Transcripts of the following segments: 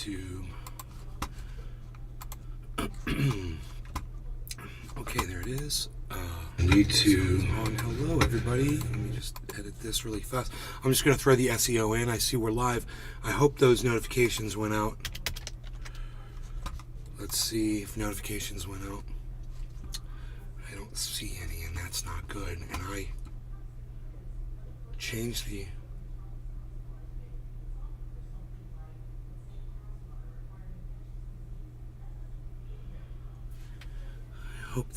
YouTube. Okay, there it is. YouTube. Hello, everybody. Let me just edit this really fast. I'm just going to throw the SEO in. I see we're live. I hope those notifications went out. Let's see if notifications went out. I don't see any, and that's not good. And I changed the... I hope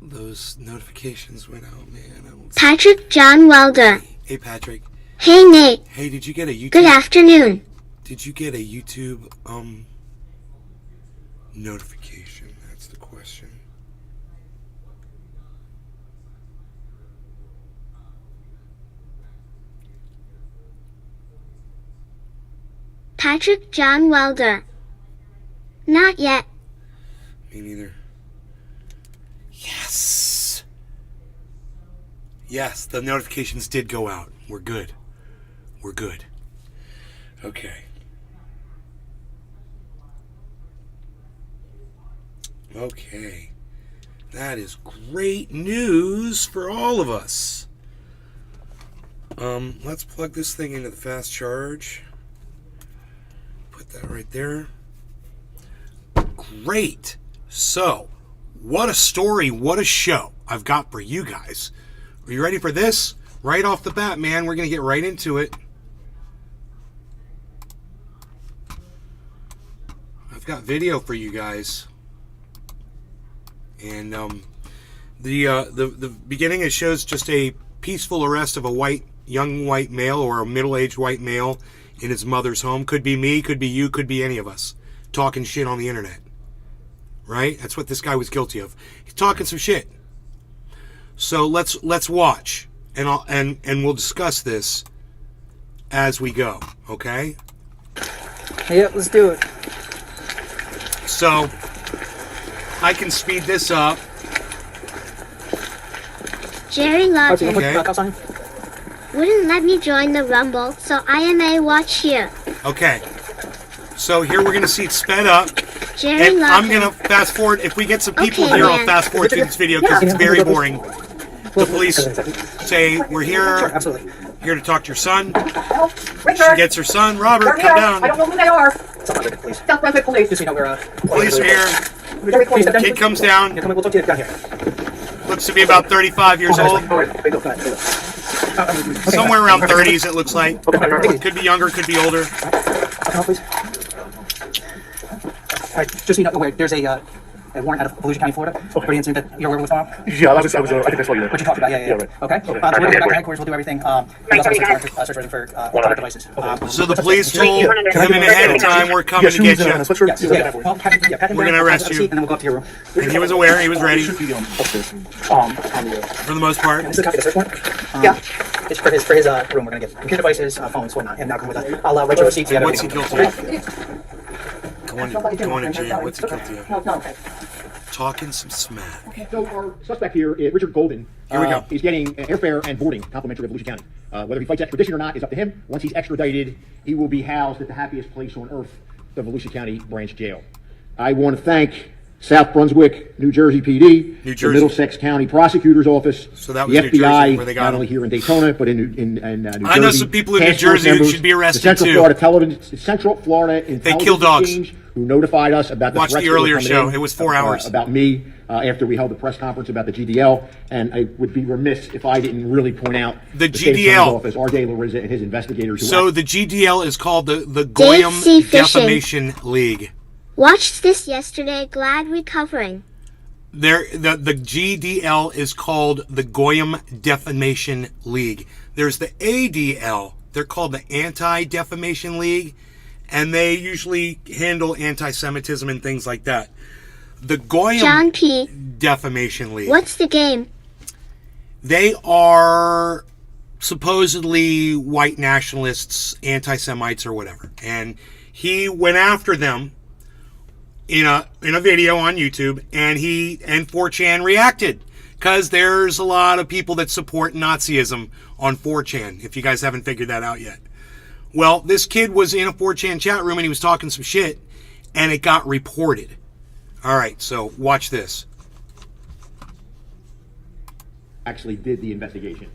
those notifications went out, man. I don't Patrick John Welder. Hey, Patrick. Hey, Nate. Hey, did you get a YouTube... Good afternoon. Did you get a YouTube, notification? That's the question. Patrick John Welder. Not yet. Me neither. Yes! Yes, the notifications did go out. We're good. We're good. Okay. Okay. That is great news for all of us. Let's plug this thing into the fast charge. Put that right there. Great. So, what a story, what a show I've got for you guys. Are you ready for this? Right off the bat, man, we're going to get right into it. I've got video for you guys. And the beginning, it shows just a peaceful arrest of a young white male or a middle-aged white male in his mother's home. Could be me, could be you, could be any of us. Talking shit on the internet. Right? That's what this guy was guilty of. He's talking some shit. So let's watch, and we'll discuss this as we go. Okay? Yep, let's do it. So I can speed this up. Jerry Lawton Okay. wouldn't let me join the Rumble, so I may watch here. Okay. So here we're gonna see it sped up. Jerry And I'm Lawton. going to fast forward. If we get some people Okay, here, I'll man. fast forward through this video because it's very boring. The police say, we're Sure, here, absolutely. here to talk to your son. Richard, She gets her son. Robert, they're come here. I don't down. know who they are. South Brunswick Police. South Brunswick Police. Just so you know, we're Police are here. Very close. Kid comes down. Yeah, come on, we'll talk to you down here. Looks to be about 35 years old. Somewhere around 30s, it looks like. Could be younger, could be older. Please. All right, just so you know, wait, there's a warrant out of Volusia County, Florida, for the incident that you're aware of tomorrow. Yeah, I think I saw you there. What you talked about, yeah. right. Okay. So we'll go back to headquarters, we'll do everything. We also have a search warrant for electronic devices. So the police told him in ahead of time, we're coming to get you. Yes, yeah. Well, pat him We're down, gonna arrest have a you. seat, and then we'll go up to your room. And he was aware, he was ready, Upstairs. for the most part. This is a copy of the search warrant. Yeah. It's for his room. We're gonna get computer devices, phones, whatnot, and now come with us. I'll write your receipt together. What's he guilty of? Going to jail. What's he guilty of? No, okay. Talking some smack. So our suspect here, Richard Golden, Here we go. is getting airfare and boarding complimentary of Volusia County. Whether he fights extradition or not is up to him. Once he's extradited, he will be housed at the happiest place on earth, the Volusia County Branch Jail. I want to thank South Brunswick, New Jersey PD, New Jersey. the Middlesex County Prosecutor's Office, So that was the New Jersey FBI, where they got not him. only here in Daytona, but in New Jersey. I know some people in New Task force Jersey who members, should be arrested, the Central too. Florida Intelligence kill dogs. Exchange, who notified us about the Watch threats the that were earlier coming show. in, It was 4 hours. about me after we held the press conference about the GDL, and I would be remiss if I didn't really point out The State GDL. Attorney's Office, R.J. Larissa, and his investigators. Who So the GDL is called the Goyim C. Fishing. Defamation League. Watched this yesterday, glad recovering. The GDL is called the Goyim Defamation League. There's the ADL. They're called the Anti-Defamation League, and they usually handle anti-Semitism and things like that. The Goyim John P. Defamation League. What's the game? They are supposedly white nationalists, anti-Semites, or whatever. And he went after them in a video on YouTube, and 4chan reacted, because there's a lot of people that support Nazism on 4chan, if you guys haven't figured that out yet. Well, this kid was in a 4chan chat room and he was talking some shit, and it got reported. All right, so watch this. Actually did the investigation.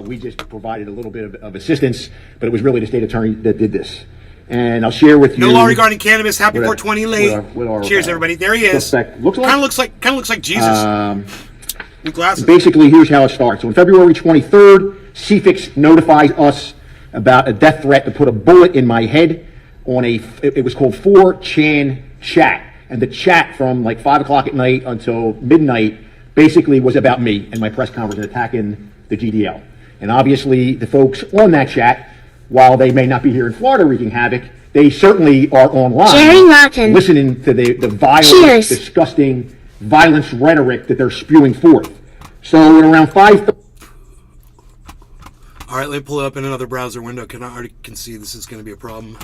We just provided a little bit of assistance, but it was really the state attorney that did this. And I'll share with you. No law regarding cannabis. Happy 420 late. What our, Cheers, everybody. There he is. Kind of looks like Jesus. With glasses. Basically, here's how it starts. So on February 23rd, CFIX notifies us about a death threat to put a bullet in my head on it was called 4chan chat. And the chat from like 5 o'clock at night until midnight basically was about me and my press conference and attacking the GDL. And obviously, the folks on that chat, while they may not be here in Florida wreaking havoc, they certainly are online Jerry Martin. listening to the vile, Cheers. disgusting violence rhetoric that they're spewing forth. So at around 5:30. All right, let me pull it up in another browser window. I already can see this is going to be a problem.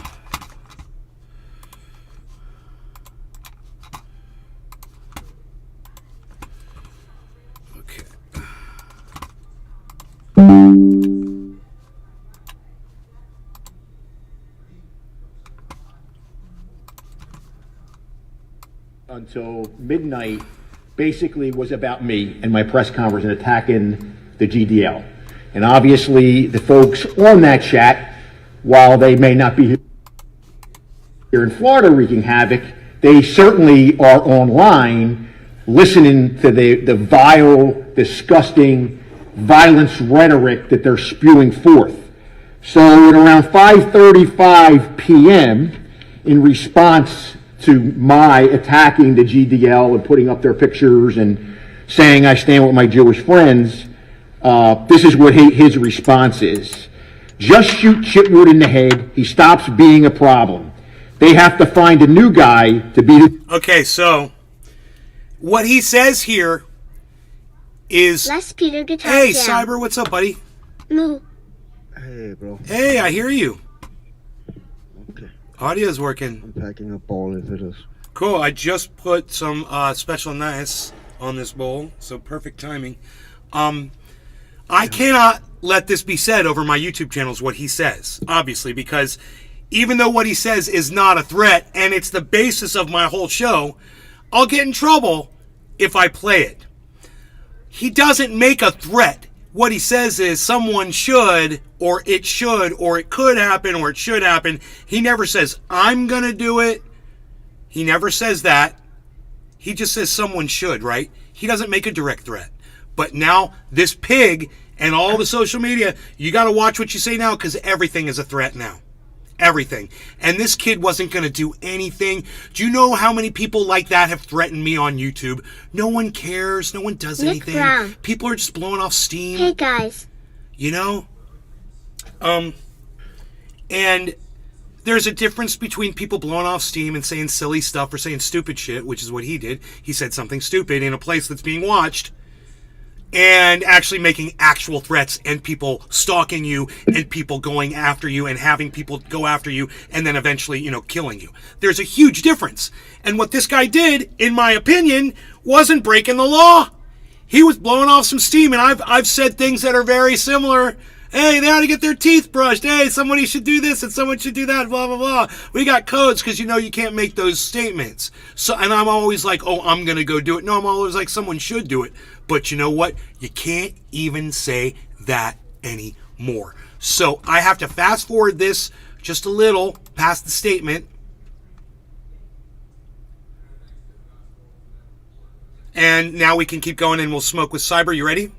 Okay. Until midnight basically was about me and my press conference and attacking the GDL. And obviously the folks on that chat, while they may not be here in Florida wreaking havoc, they certainly are online listening to the vile, disgusting violence rhetoric that they're spewing forth. So at around 5:35 p.m., in response to my attacking the GDL and putting up their pictures and saying I stand with my Jewish friends, this is what his response is. Just shoot Chitwood in the head. He stops being a problem. They have to find a new guy to be the... Okay, so what he says here is... Les Peter guitar Hey, jam. Cyber, what's up, buddy? Moo. Hey, bro. Hey, I hear you. Okay. Audio's working. I'm packing up all of it. Cool, I just put some special nice on this bowl, so perfect timing. I cannot let this be said over my YouTube channels, what he says, obviously, because even though what he says is not a threat, and it's the basis of my whole show, I'll get in trouble if I play it. He doesn't make a threat. What he says is someone should, or it could happen, or it should happen. He never says, I'm going to do it. He never says that. He just says someone should, right? He doesn't make a direct threat. But now, this pig and all the social media, you got to watch what you say now, because everything is a threat now. Everything. And this kid wasn't going to do anything. Do you know how many people like that have threatened me on YouTube? No one cares. No one does Nick anything. Brown. People are just blowing off steam. Hey guys. You know? And there's a difference between people blowing off steam and saying silly stuff or saying stupid shit, which is what he did. He said something stupid in a place that's being watched, and actually making actual threats and people stalking you and people going after you and having people go after you and then eventually, killing you. There's a huge difference. And what this guy did, in my opinion, wasn't breaking the law. He was blowing off some steam, and I've said things that are very similar. Hey, they ought to get their teeth brushed. Hey, somebody should do this and someone should do that, blah, blah, blah. We got codes because, you can't make those statements. So, and I'm always like, oh, I'm going to go do it. No, I'm always like, someone should do it. But you know what? You can't even say that anymore. So I have to fast forward this just a little past the statement. And now we can keep going and we'll smoke with Cyber. You ready?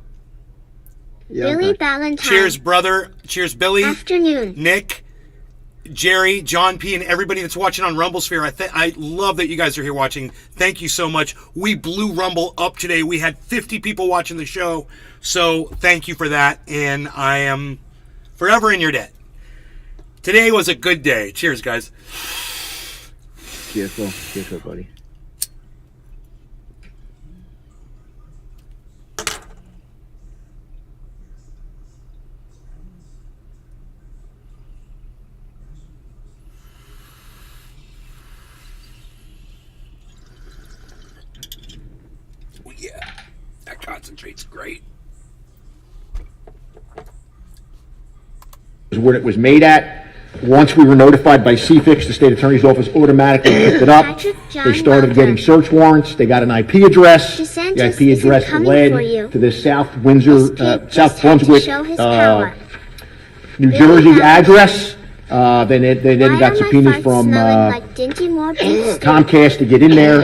Yeah, Billy okay. Ballantyne. Cheers, brother. Cheers, Billy. Afternoon. Nick, Jerry, John P., and everybody that's watching on Rumblesphere. I love that you guys are here watching. Thank you so much. We blew Rumble up today. We had 50 people watching the show. So thank you for that. And I am forever in your debt. Today was a good day. Cheers, guys. Cheers, bro. Cheers, buddy. Yeah, that concentrate's great. What it was made at, Once we were notified by CFIX, the state attorney's office automatically picked it up. Patrick John They started Welker. getting search warrants. They got an IP address. DeSantis The IP isn't address coming led for you. to this South Windsor, This kid South just had to Brunswick, show his power. New Billy Jersey Allen. address. They then Why got are my subpoenas farts from smelling like Dinty Moore beef stew? Comcast to get in there,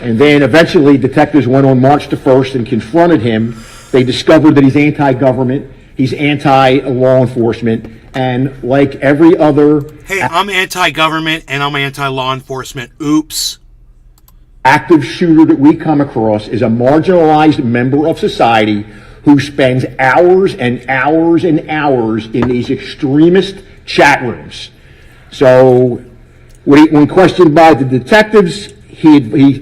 and then eventually detectives went on March the 1st and confronted him. They discovered that he's anti-government, he's anti-law enforcement, and like every other Hey, I'm anti-government and I'm anti-law enforcement. Oops. active shooter that we come across is a marginalized member of society who spends hours and hours and hours in these extremist chat rooms. So when questioned by the detectives, he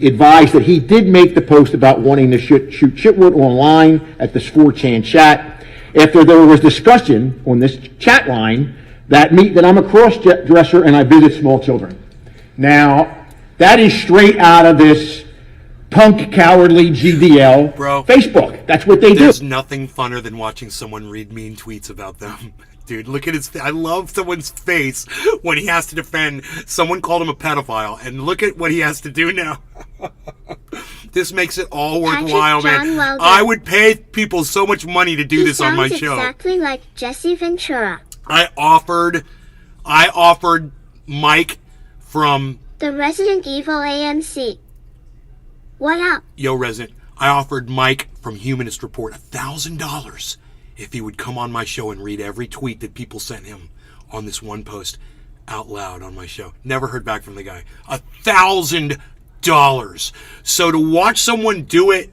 advised that he did make the post about wanting to shoot shitword online at this 4chan chat. After there was discussion on this chat line that I'm a cross-dresser and I visit small children. Now, that is straight out of this punk, cowardly GDL Bro, Facebook. That's what they do. There's nothing funner than watching someone read mean tweets about them. Dude, look at his... I love someone's face when he has to defend someone called him a pedophile. And look at what he has to do now. This makes it all worthwhile, Patrick man. John Welker. I would pay people so much money to do He this on my sounds show. exactly like Jesse Ventura, I offered Mike from the Resident Evil AMC. What up? Yo Resident. I offered Mike from Humanist Report $1,000 if he would come on my show and read every tweet that people sent him on this one post out loud on my show. Never heard back from the guy. $1,000. So to watch someone do it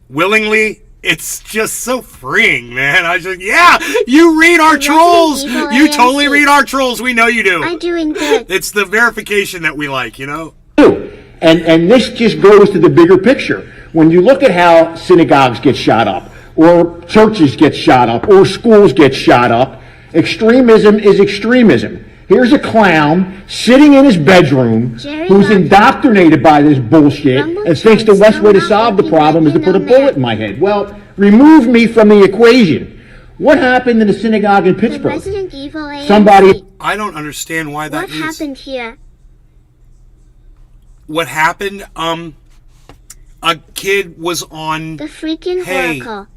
willingly, it's just so freeing, man. Yeah, you read our trolls. Evil You AMC. totally read our trolls. We know you do. I'm doing good. It's the verification that we like, you know? And this just goes to the bigger picture. When you look at how synagogues get shot up, or churches get shot up, or schools get shot up, extremism is extremism. Here's a clown sitting in his bedroom Jerry who's Rogers. indoctrinated by this bullshit Rumble and thinks the Chats best way to don't solve the make you problem is to like put a you know, bullet man. in my head. Well, remove me from the equation. What happened in the synagogue in The Pittsburgh? Resident Evil AMC. Somebody- I don't understand why that What is. happened here? What happened? A kid was on. The freaking Hey. Oracle.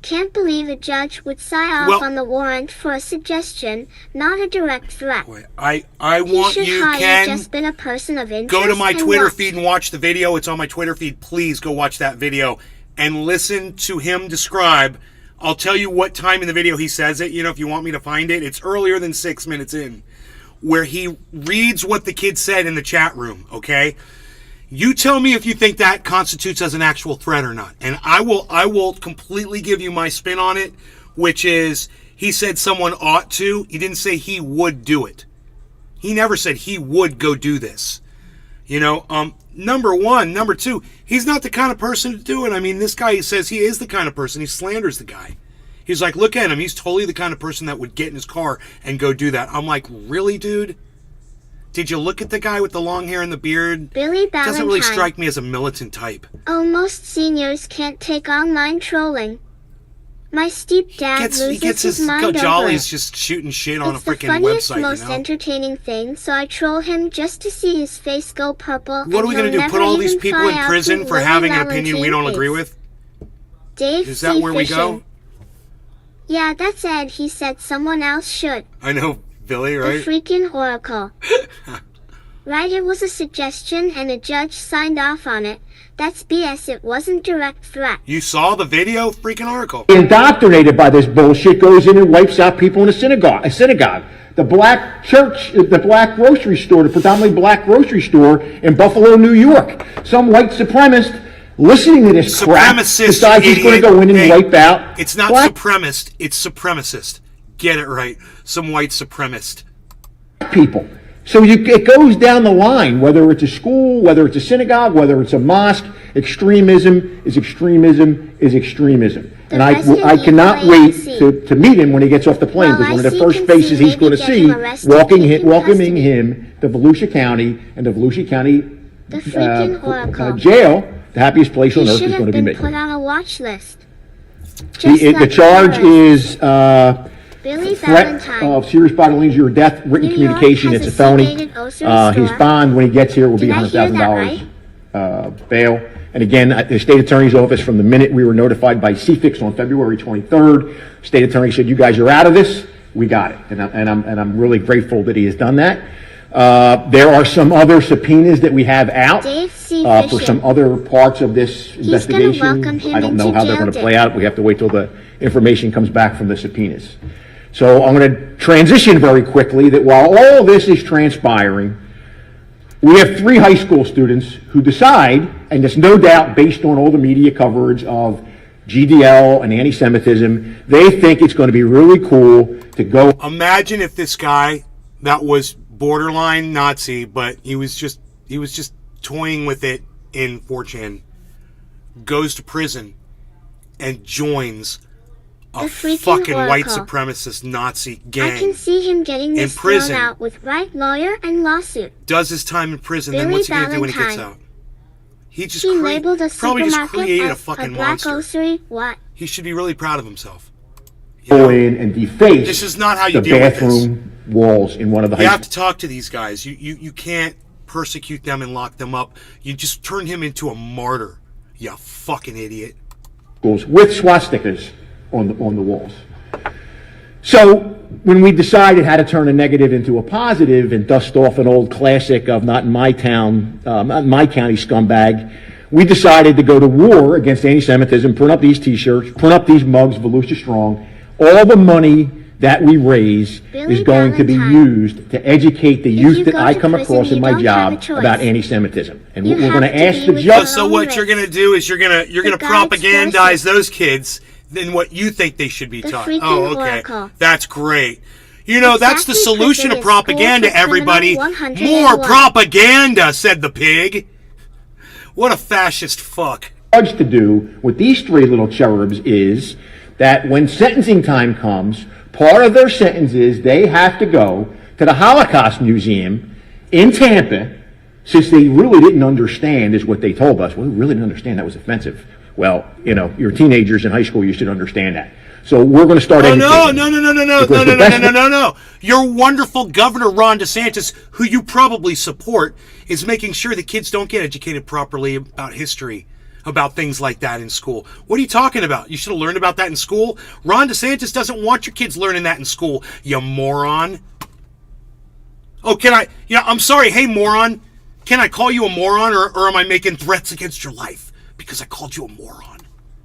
Can't believe a judge would sign off Well- on the warrant for a suggestion, not a direct threat. Wait, I He want should you, hardly Ken. just been a person of interest. Go to my and Twitter watch. feed and watch the video. It's on my Twitter feed. Please go watch that video and listen to him describe. I'll tell you what time in the video he says it. You know, if you want me to find it, it's earlier than 6 minutes in, where he reads what the kid said in the chat room. Okay, you tell me if you think that constitutes as an actual threat or not, and I will completely give you my spin on it, which is he said someone ought to. He didn't say he would do it. He never said he would go do this. You know, number one. Number two, he's not the kind of person to do it. I mean, this guy says he is the kind of person. He slanders the guy. He's like, look at him. He's totally the kind of person that would get in his car and go do that. I'm like, really, dude? Did you look at the guy with the long hair and the beard? Billy Ballantyne. Doesn't really strike me as a militant type. Oh, most seniors can't take online trolling. My stepdad He loses gets his mind over jollies it. just shooting shit on It's a the freaking funniest, website, most you know? entertaining thing, so I troll him just to see his face go purple. What are we going to do? Put all these people in prison for having an opinion we don't agree with? Dave Is that C. where we Fishing. go? Yeah, that's Ed. He said someone else should. I know, Billy, The right? freaking Oracle. Right, it was a suggestion and a judge signed off on it. That's BS. It wasn't direct threat. You saw the video? Freaking article. Indoctrinated by this bullshit goes in and wipes out people in a synagogue. The black church, the black grocery store, the predominantly black grocery store in Buffalo, New York. Some white supremacist listening to this crap Supremacist, decides he's going to go in and Hey, wipe out. It's not black supremacist, it's supremacist. Get it right. Some white supremacist. people. So it goes down the line, whether it's a school, whether it's a synagogue, whether it's a mosque. Extremism is extremism is extremism. And I cannot wait to meet him when he gets off the plane, Well, because one I of the see first faces he's going to Consumer see getting arrested, welcoming him to Volusia County, and the Volusia County The freaking Oracle. jail, the happiest place on He earth, should is going have to be been me. put on a watch list. Just The like charge terrorists. is Billy threat Valentine. of serious bodily injury or death, written New York communication. has It's a a felony. C-rated grocery His store. bond when he gets here will be Did I hear that $100,000 bail. And again, at the state attorney's office, from the minute we were notified by CFIX on February 23rd, state attorney said, "You guys are out of this. We got it." And I'm really grateful that he has done that. There are some other subpoenas that we have out Dave C. for Fisher. some other parts of this gonna investigation. welcome him I don't know into how they're jail, going to Dick. play out. We have to wait till the information comes back from the subpoenas. So I'm going to transition very quickly that while all this is transpiring, we have 3 high school students who decide, and it's no doubt based on all the media coverage of GDL and anti-Semitism, they think it's going to be really cool to go. Imagine if this guy that was borderline Nazi, but he was just toying with it in 4chan, goes to prison and joins a The freaking fucking white oracle. supremacist Nazi I gang. can see him getting this thrown prison. out with right lawyer and lawsuit. Does his time in prison, then Billy what's he gonna do when he gets Valentine. out? He just He labeled a probably just supermarket created a as fucking a black monster. grocery. What? He should be really proud of himself. You go know? in and deface This is not how you the deal with this. bathroom walls in one of the You high have to talk to these guys. You can't persecute them and lock them up. You just turn him into a martyr. You fucking idiot. schools with swastikas on the walls. So when we decided how to turn a negative into a positive and dust off an old classic of not in my town, not in my county scumbag, we decided to go to war against anti-Semitism, print up these T-shirts, print up these mugs, Volusia Strong. All the money that we raise Billy is going to be Valentine. used to educate the If youth you that go I to come prison, across in you my don't have a job choice. about anti-Semitism. And You we're going have to to ask be the with judge. your So own what race. you're gonna do is you're gonna The propagandize guides those kids than what you think they should be The taught. freaking Oh, okay, oracle. that's great. You know, that's the Exactly solution to because it is school propaganda, for criminal everybody. 101. More propaganda, said the pig. What a fascist fuck. Judge to do with these 3 little cherubs is that when sentencing time comes, part of their sentence is they have to go to the Holocaust Museum in Tampa, since they really didn't understand, is what they told us. Well, we really didn't understand, that was offensive. Well, you know, you're teenagers in high school, you should understand that. So we're going to start Oh, educating. no. Your wonderful Governor Ron DeSantis, who you probably support, is making sure the kids don't get educated properly about history, about things like that in school. What are you talking about? You should have learned about that in school. Ron DeSantis doesn't want your kids learning that in school, you moron. Oh, I'm sorry, hey moron. Can I call you a moron or am I making threats against your life because I called you a moron?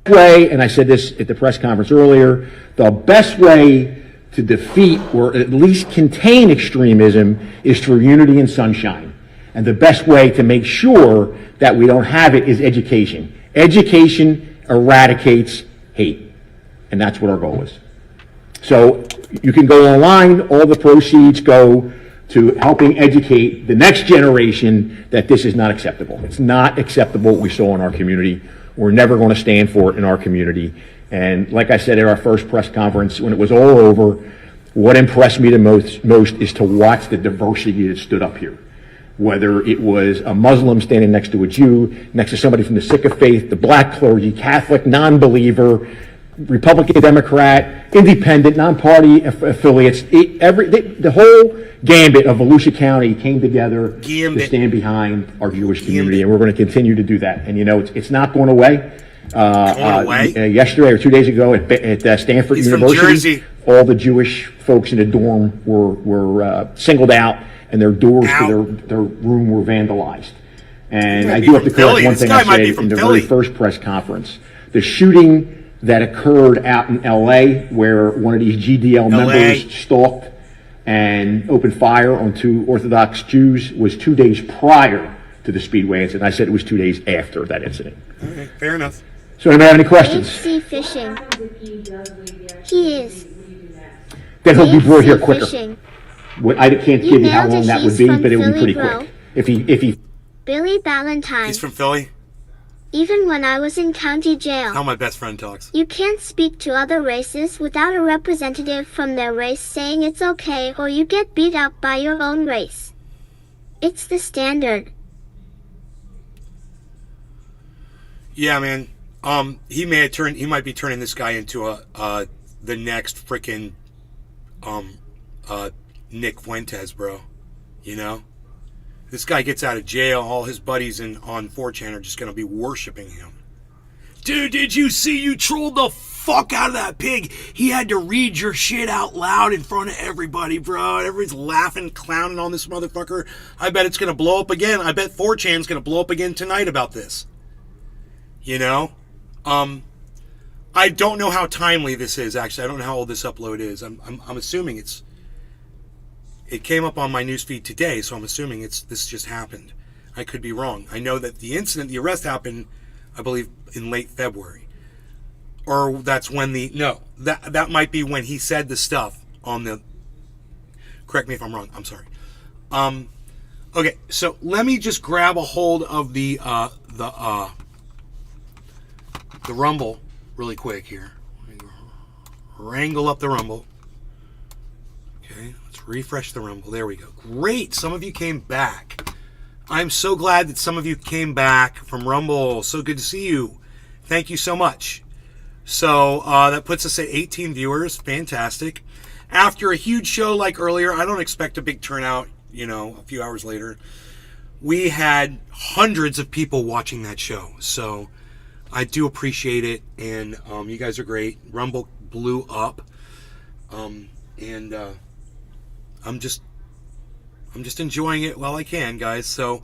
Way, and I said this at the press conference earlier, the best way to defeat or at least contain extremism is through unity and sunshine. And the best way to make sure that we don't have it is education. Education eradicates hate. And that's what our goal is. So you can go online, all the proceeds go to helping educate the next generation that this is not acceptable. It's not acceptable what we saw in our community. We're never going to stand for it in our community. And like I said at our first press conference, when it was all over, what impressed me the most is to watch the diversity that stood up here. Whether it was a Muslim standing next to a Jew, next to somebody from the Sikh faith, the black clergy, Catholic, non-believer, Republican, Democrat, independent, non-party affiliates, the whole gambit of Volusia County came together to stand behind our Jewish community, and we're going to continue to do that. And you know, it's not going away. Yesterday or 2 days ago at Stanford University, all the Jewish folks in the dorm were singled out, and their doors to their room were vandalized. And I do have to correct one thing I said in the very first press conference. The shooting that occurred out in L.A., where one of these GDL members stalked and opened fire on 2 Orthodox Jews, was 2 days prior to the Speedway incident. I said it was 2 days after that incident. Okay, fair enough. So anybody have any questions? HC Fishing. He is. Then he'll be brought here quicker. Fishing. I can't give you how long that would be, but it would be pretty bro. quick. If he Billy Valentine. He's from Philly. Even when I was in county jail. How my best friend talks. You can't speak to other races without a representative from their race saying it's okay, or you get beat up by your own race. It's the standard. Yeah, man. He might be turning this guy into the next freaking Nick Fuentes, bro. You know? This guy gets out of jail, all his buddies on 4chan are just going to be worshiping him. Dude, did you see you trolled the fuck out of that pig? He had to read your shit out loud in front of everybody, bro. Everybody's laughing, clowning on this motherfucker. I bet it's going to blow up again. I bet 4chan's going to blow up again tonight about this. You know? I don't know how timely this is, actually. I don't know how old this upload is. I'm assuming it came up on my newsfeed today, so I'm assuming this just happened. I could be wrong. I know that the arrest happened, I believe, in late February. Or that's when that might be when he said the stuff on the, correct me if I'm wrong, I'm sorry. Okay, so let me just grab a hold of the Rumble really quick here. Wrangle up the Rumble. Okay, let's refresh the Rumble. There we go. Great, some of you came back. I'm so glad that some of you came back from Rumble. So good to see you. Thank you so much. So that puts us at 18 viewers. Fantastic. After a huge show like earlier, I don't expect a big turnout, you know, a few hours later. We had hundreds of people watching that show. So I do appreciate it. And you guys are great. Rumble blew up. And I'm just enjoying it while I can, guys. So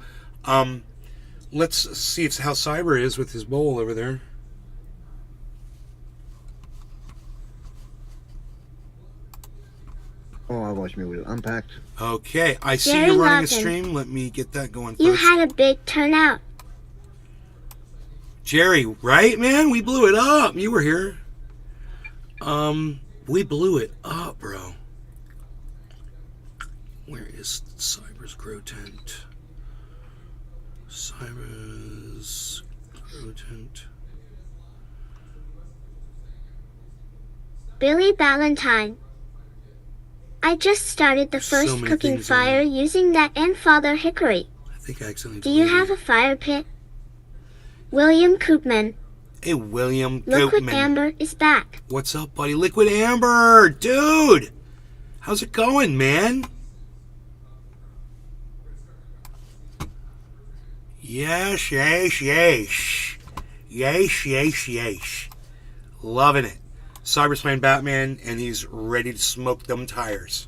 let's see how Cyber is with his bowl over there. Oh, I watched me with it unpacked. Okay, I see Jerry you running a Lawson. stream. Let me get that going first. You had a big turnout. Jerry, right, man? We blew it up. You were here. We blew it up, bro. Where is Cyber's Grow Tent? Cyber's Grow Tent. Billy Valentine. I just started the So first many cooking things on fire there. using that and Father Hickory. I think I accidentally Do you deleted have it. a fire pit? William Koopman. Hey, William Liquid Goatman. Amber is back. What's up, buddy? Liquid Amber, dude. How's it going, man? Yes, yes, yes. Yes, yes, yes. Loving it. Cyber's playing Batman, and he's ready to smoke them tires.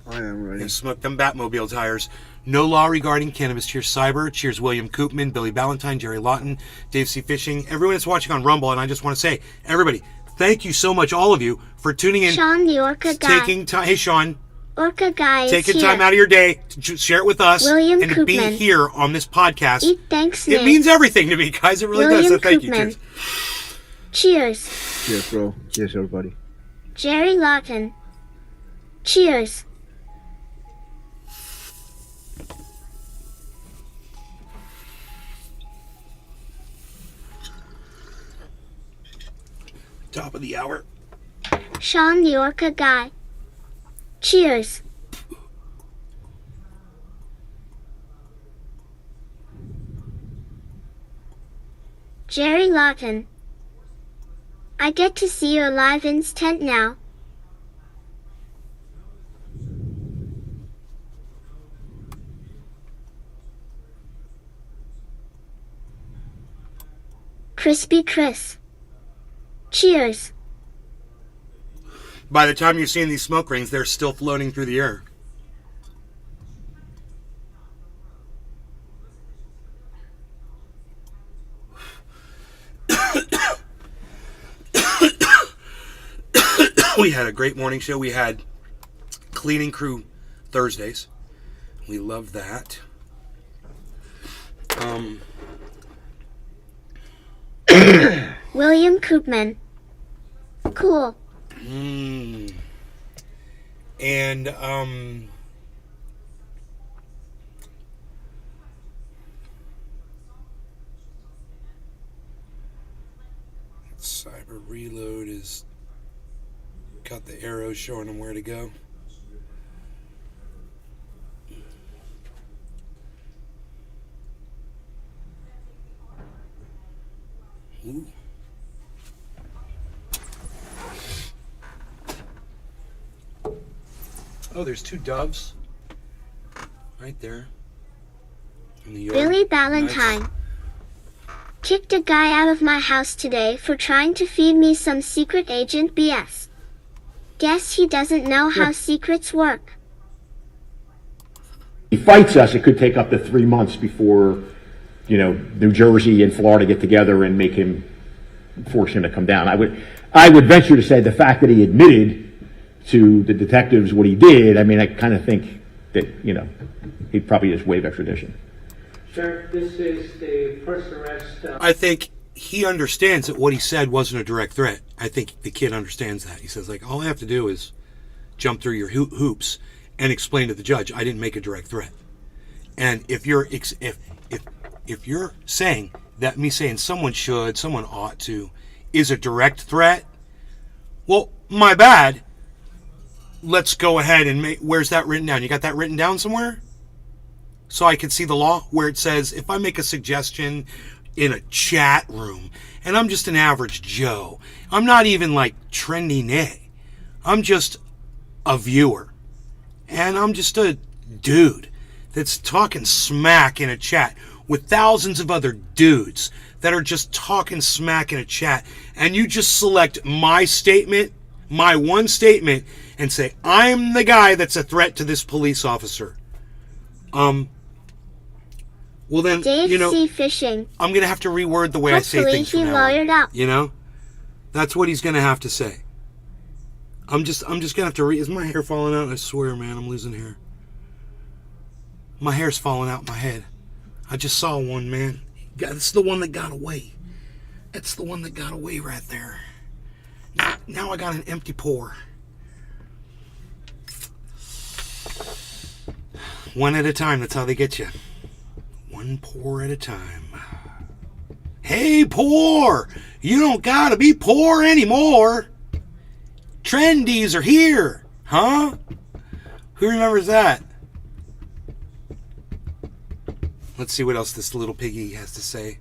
I am ready. And smoke them Batmobile tires. No law regarding cannabis. Cheers, Cyber. Cheers, William Koopman, Billy Valentine, Jerry Lawton, Dave C. Fishing. Everyone that's watching on Rumble, and I just want to say, everybody, thank you so much, all of you, for tuning in. Sean the Orca Guy. Taking time. Hey, Sean. Orca Guy is Taking here. time out of your day to share it with us William and to be Koopman. here on this podcast. Eat thanks, It Nick. means everything to me, guys. It really does. William So thank you. Koopman. Cheers. Cheers. Cheers, bro. Cheers, everybody. Jerry Lawton. Cheers. Top of the hour. Sean the Orca Guy. Cheers. Jerry Lawton. I get to see your live instant now. Crispy Chris. Cheers. By the time you're seeing these smoke rings, they're still floating through the air. We had a great morning show. We had cleaning crew Thursdays. We loved that. William Koopman. Cool. And Cyber Reload is got the arrows showing him where to go. Ooh. Oh, there's two doves right there. In the yard. Billy Valentine. Nice. Kicked a guy out of my house today for trying to feed me some secret agent BS. Guess he doesn't know how secrets work. He fights us, it could take up to 3 months before, New Jersey and Florida get together and force him to come down. I would venture to say the fact that he admitted to the detectives what he did, I kind of think that, he'd probably just waive extradition. Sir, this is the first arrest. I think he understands that what he said wasn't a direct threat. I think the kid understands that. He says, like, all I have to do is jump through your hoops and explain to the judge I didn't make a direct threat. And if you're if you're saying that me saying someone ought to is a direct threat, well, my bad. Let's go ahead and where's that written down? You got that written down somewhere? So I can see the law where it says if I make a suggestion in a chat room and I'm just an average Joe, I'm not even like trendy nay. I'm just a viewer. And I'm just a dude that's talking smack in a chat with thousands of other dudes that are just talking smack in a chat. And you just select my statement, my one statement, and say, I'm the guy that's a threat to this police officer. Well then, Dave C. Fishing. I'm going to have to reword the way I say things from now lawyered on. up. That's what he's going to have to say. I'm just going to have to is my hair falling out? I swear, man, I'm losing hair. My hair's falling out my head. I just saw one, man. This is the one that got away. That's the one that got away right there. Now I got an empty pore. One at a time, that's how they get you. One pour at a time. Hey, poor! You don't gotta be poor anymore. Trendies are here, huh? Who remembers that? Let's see what else this little piggy has to say.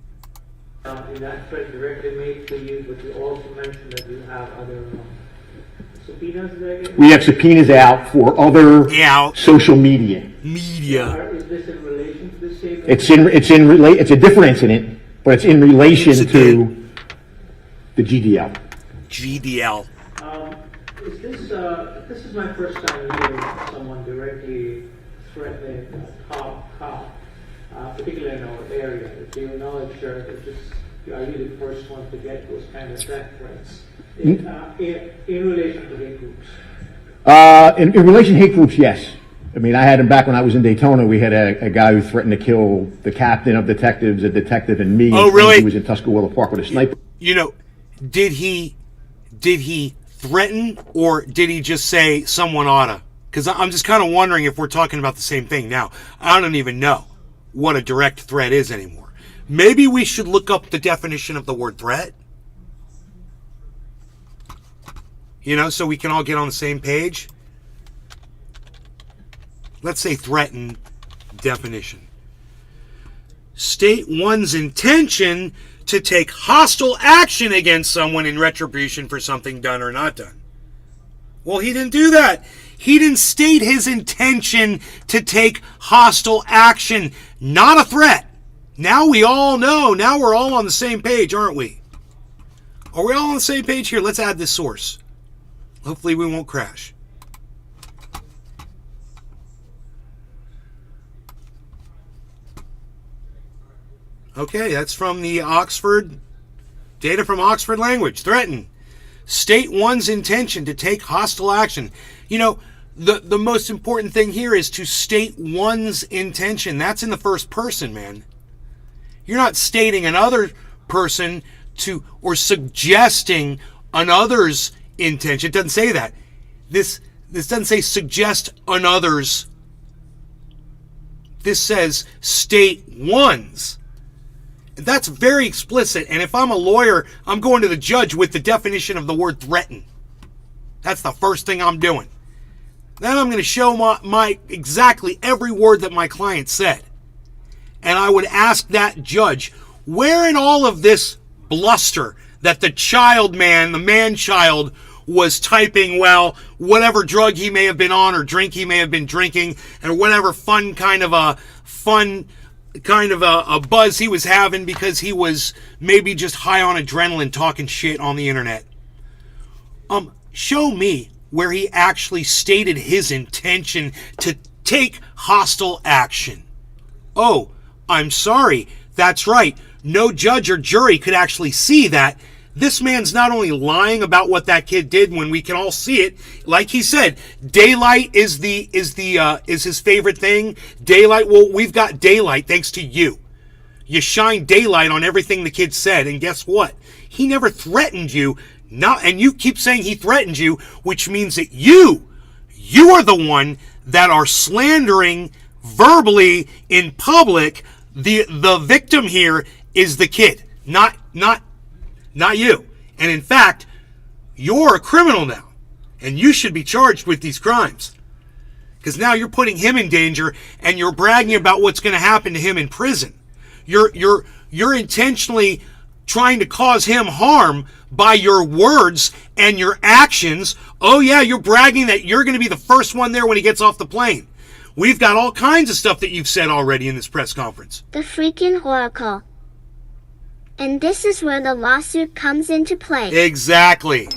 In that threat directly made to you, but you also mentioned that you have other subpoenas that We have subpoenas out for other social media. Is this in relation to the same? It's a different incident, but it's in relation to the GDL. GDL. Is this is my first time hearing someone directly threatening a top cop, particularly in our area. Do you acknowledge that are you the first one to get those kind of death threats in relation to hate groups? In relation to hate groups, yes. I had him back when I was in Daytona. We had a guy who threatened to kill the captain of detectives, a detective, and me. Oh, really? He was in Tuscaloosa Park with a sniper. Did he threaten, or did he just say someone oughta? Because I'm just kind of wondering if we're talking about the same thing now. I don't even know what a direct threat is anymore. Maybe we should look up the definition of the word threat. So we can all get on the same page. Let's say threaten definition. State one's intention to take hostile action against someone in retribution for something done or not done. Well, he didn't do that. He didn't state his intention to take hostile action. Not a threat. Now we all know. Now we're all on the same page, aren't we? Are we all on the same page here? Let's add this source. Hopefully we won't crash. Okay, that's from the Oxford, data from Oxford Language. Threaten. State one's intention to take hostile action. The most important thing here is to state one's intention. That's in the first person, man. You're not stating another person or suggesting another's intention. It doesn't say that. This doesn't say suggest another's. This says state one's. That's very explicit, and if I'm a lawyer, I'm going to the judge with the definition of the word threaten. That's the first thing I'm doing. Then I'm going to show my exactly every word that my client said. And I would ask that judge, where in all of this bluster that the child man, the man-child, was typing, well, whatever drug he may have been on or drink he may have been drinking, and whatever kind of a buzz he was having because he was maybe just high on adrenaline talking shit on the internet. Show me where he actually stated his intention to take hostile action. Oh, I'm sorry. That's right. No judge or jury could actually see that. This man's not only lying about what that kid did when we can all see it, like he said, daylight is his favorite thing. Daylight, well, we've got daylight thanks to you. You shine daylight on everything the kid said, and guess what? He never threatened you. And you keep saying he threatened you, which means that you are the one that are slandering verbally in public. The victim here is the kid, not you. And in fact, you're a criminal now, and you should be charged with these crimes. Because now you're putting him in danger, and you're bragging about what's going to happen to him in prison. You're intentionally trying to cause him harm by your words and your actions. Oh yeah, you're bragging that you're going to be the first one there when he gets off the plane. We've got all kinds of stuff that you've said already in this press conference. The freaking oracle. And this is where the lawsuit comes into play. Exactly.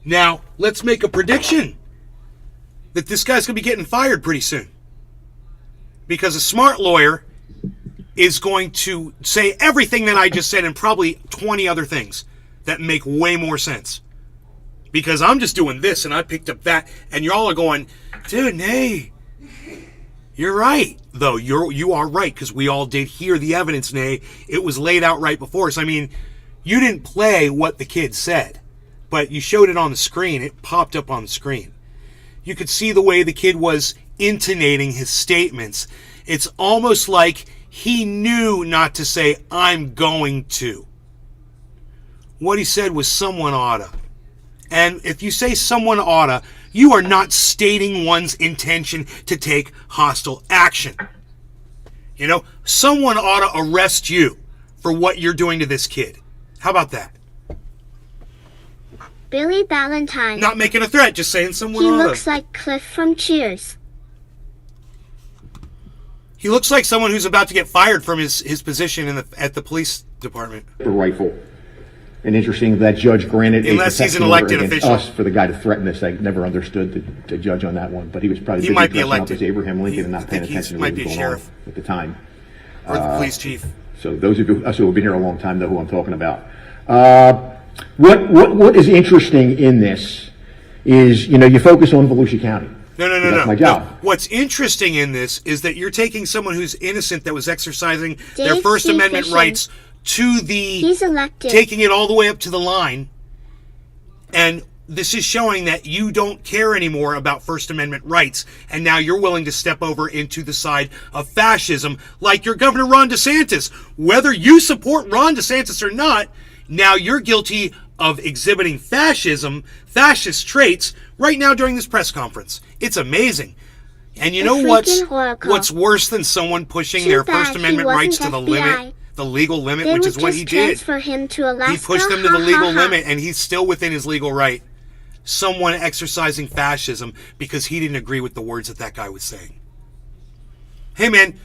Now, let's make a prediction that this guy's going to be getting fired pretty soon. Because a smart lawyer is going to say everything that I just said and probably 20 other things that make way more sense. Because I'm just doing this and I picked up that, and y'all are going, dude, nay, you're right. Though you are right, because we all did hear the evidence, nay. It was laid out right before us. I mean, you didn't play what the kid said, but you showed it on the screen. It popped up on the screen. You could see the way the kid was intonating his statements. It's almost like he knew not to say, I'm going to. What he said was someone oughta. And if you say someone oughta, you are not stating one's intention to take hostile action. You know, someone oughta arrest you for what you're doing to this kid. How about that? Billy Valentine. Not making a threat, just saying someone He oughta. looks like Cliff from Cheers. He looks like someone who's about to get fired from his position at the police department. The rifle. And interesting that judge granted Unless a he's an protection elected order against official. us for the guy to threaten us. I never understood the judge on that one, but he was probably He busy might be dressing up elected. as Abraham Lincoln and I not paying think he attention to might what be was a going on sheriff. at the time. Or the police chief. So those of us who have been here a long time know who I'm talking about. What is interesting in this is, you focus on Volusia County. No. That's my job. No. What's interesting in this is that you're taking someone who's innocent that was exercising their Dave First C. Amendment Fishing. rights to the... He's elected. Taking it all the way up to the line. And this is showing that you don't care anymore about First Amendment rights. And now you're willing to step over into the side of fascism like your Governor Ron DeSantis. Whether you support Ron DeSantis or not, now you're guilty of exhibiting fascist traits right now during this press conference. It's amazing. And you The know freaking oracle. what's worse than someone pushing Too their bad First he Amendment rights to wasn't the FBI. limit, the legal limit, They which would is what just he did. transfer him to Alaska. He pushed them to the Ha, legal ha, ha. limit, and he's still within his legal right. Someone exercising fascism because he didn't agree with the words that guy was saying. Hey, man,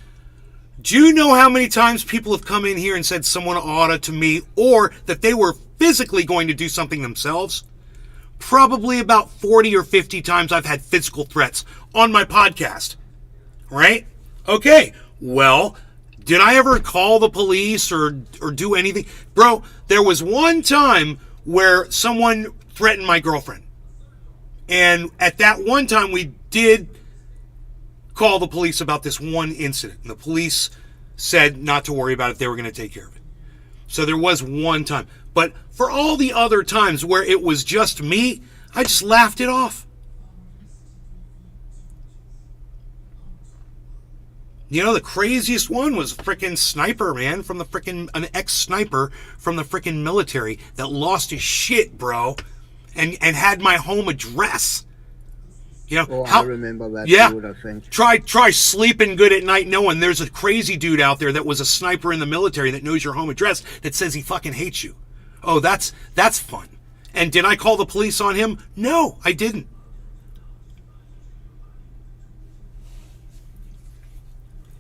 do you know how many times people have come in here and said someone oughta to me, or that they were physically going to do something themselves? Probably about 40 or 50 times I've had physical threats on my podcast. Right? Okay, well, did I ever call the police or do anything? Bro, there was one time where someone threatened my girlfriend. And at that one time, we did call the police about this one incident. And the police said not to worry about it. They were going to take care of it. So there was one time. But for all the other times where it was just me, I just laughed it off. You know, the craziest one was a frickin' sniper, man, from the frickin', an ex-sniper from the frickin' military that lost his shit, bro, and had my home address. You know, I remember that yeah, too, I think. try sleeping good at night knowing there's a crazy dude out there that was a sniper in the military that knows your home address that says he fucking hates you. Oh, that's fun. And did I call the police on him? No, I didn't.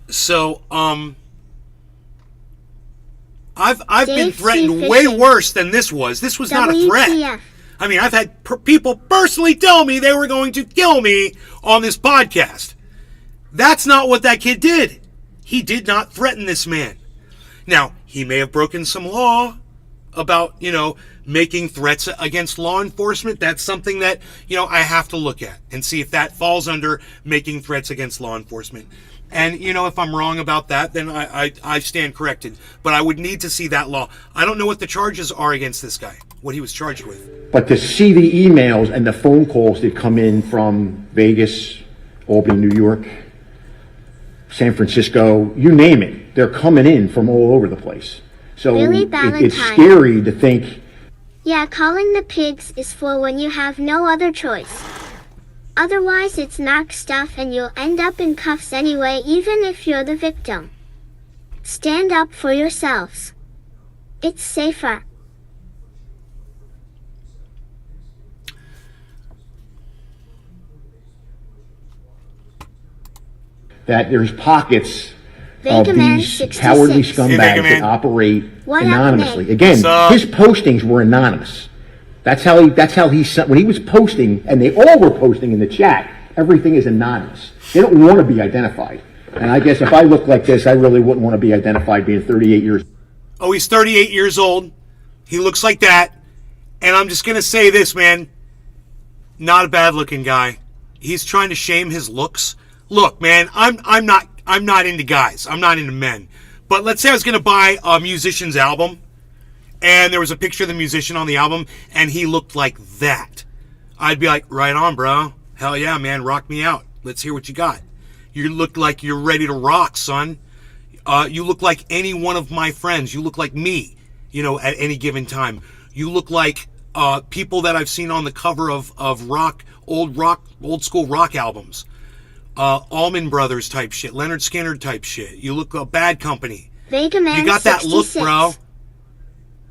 So, I've been threatened way worse than this was. This was not a threat. WTF. I mean, I've had people personally tell me they were going to kill me on this podcast. That's not what that kid did. He did not threaten this man. Now, he may have broken some law about, making threats against law enforcement. That's something that, I have to look at and see if that falls under making threats against law enforcement. And, if I'm wrong about that, then I stand corrected. But I would need to see that law. I don't know what the charges are against this guy, what he was charged with. But to see the emails and the phone calls that come in from Vegas, Albany, New York, San Francisco, you name it, they're coming in from all over the place. So Billy it's Valentine. scary to think. Yeah, calling the pigs is for when you have no other choice. Otherwise, it's knock stuff and you'll end up in cuffs anyway, even if you're the victim. Stand up for yourselves. It's safer. That there's pockets of Vega Man these 66. cowardly Hey, Vega scumbags Man. that operate What up, anonymously. Nick? Again, What's his postings were anonymous. That's how he sent, when he was posting, and they all were posting in the chat, everything is anonymous. They don't want to be identified. And I guess if I look like this, I really wouldn't want to be identified being 38 years. Oh, he's 38 years old. He looks like that. And I'm just going to say this, man. Not a bad looking guy. He's trying to shame his looks. Look, man, I'm not into guys. I'm not into men. But let's say I was going to buy a musician's album, and there was a picture of the musician on the album, and he looked like that. I'd be like, right on, bro. Hell yeah, man, rock me out. Let's hear what you got. You look like you're ready to rock, son. You look like any one of my friends. You look like me, at any given time. You look like people that I've seen on the cover of old school rock albums. Allman Brothers type shit, Leonard Skinner type shit. You look Bad Company. Vega Man You got that 66. look, bro.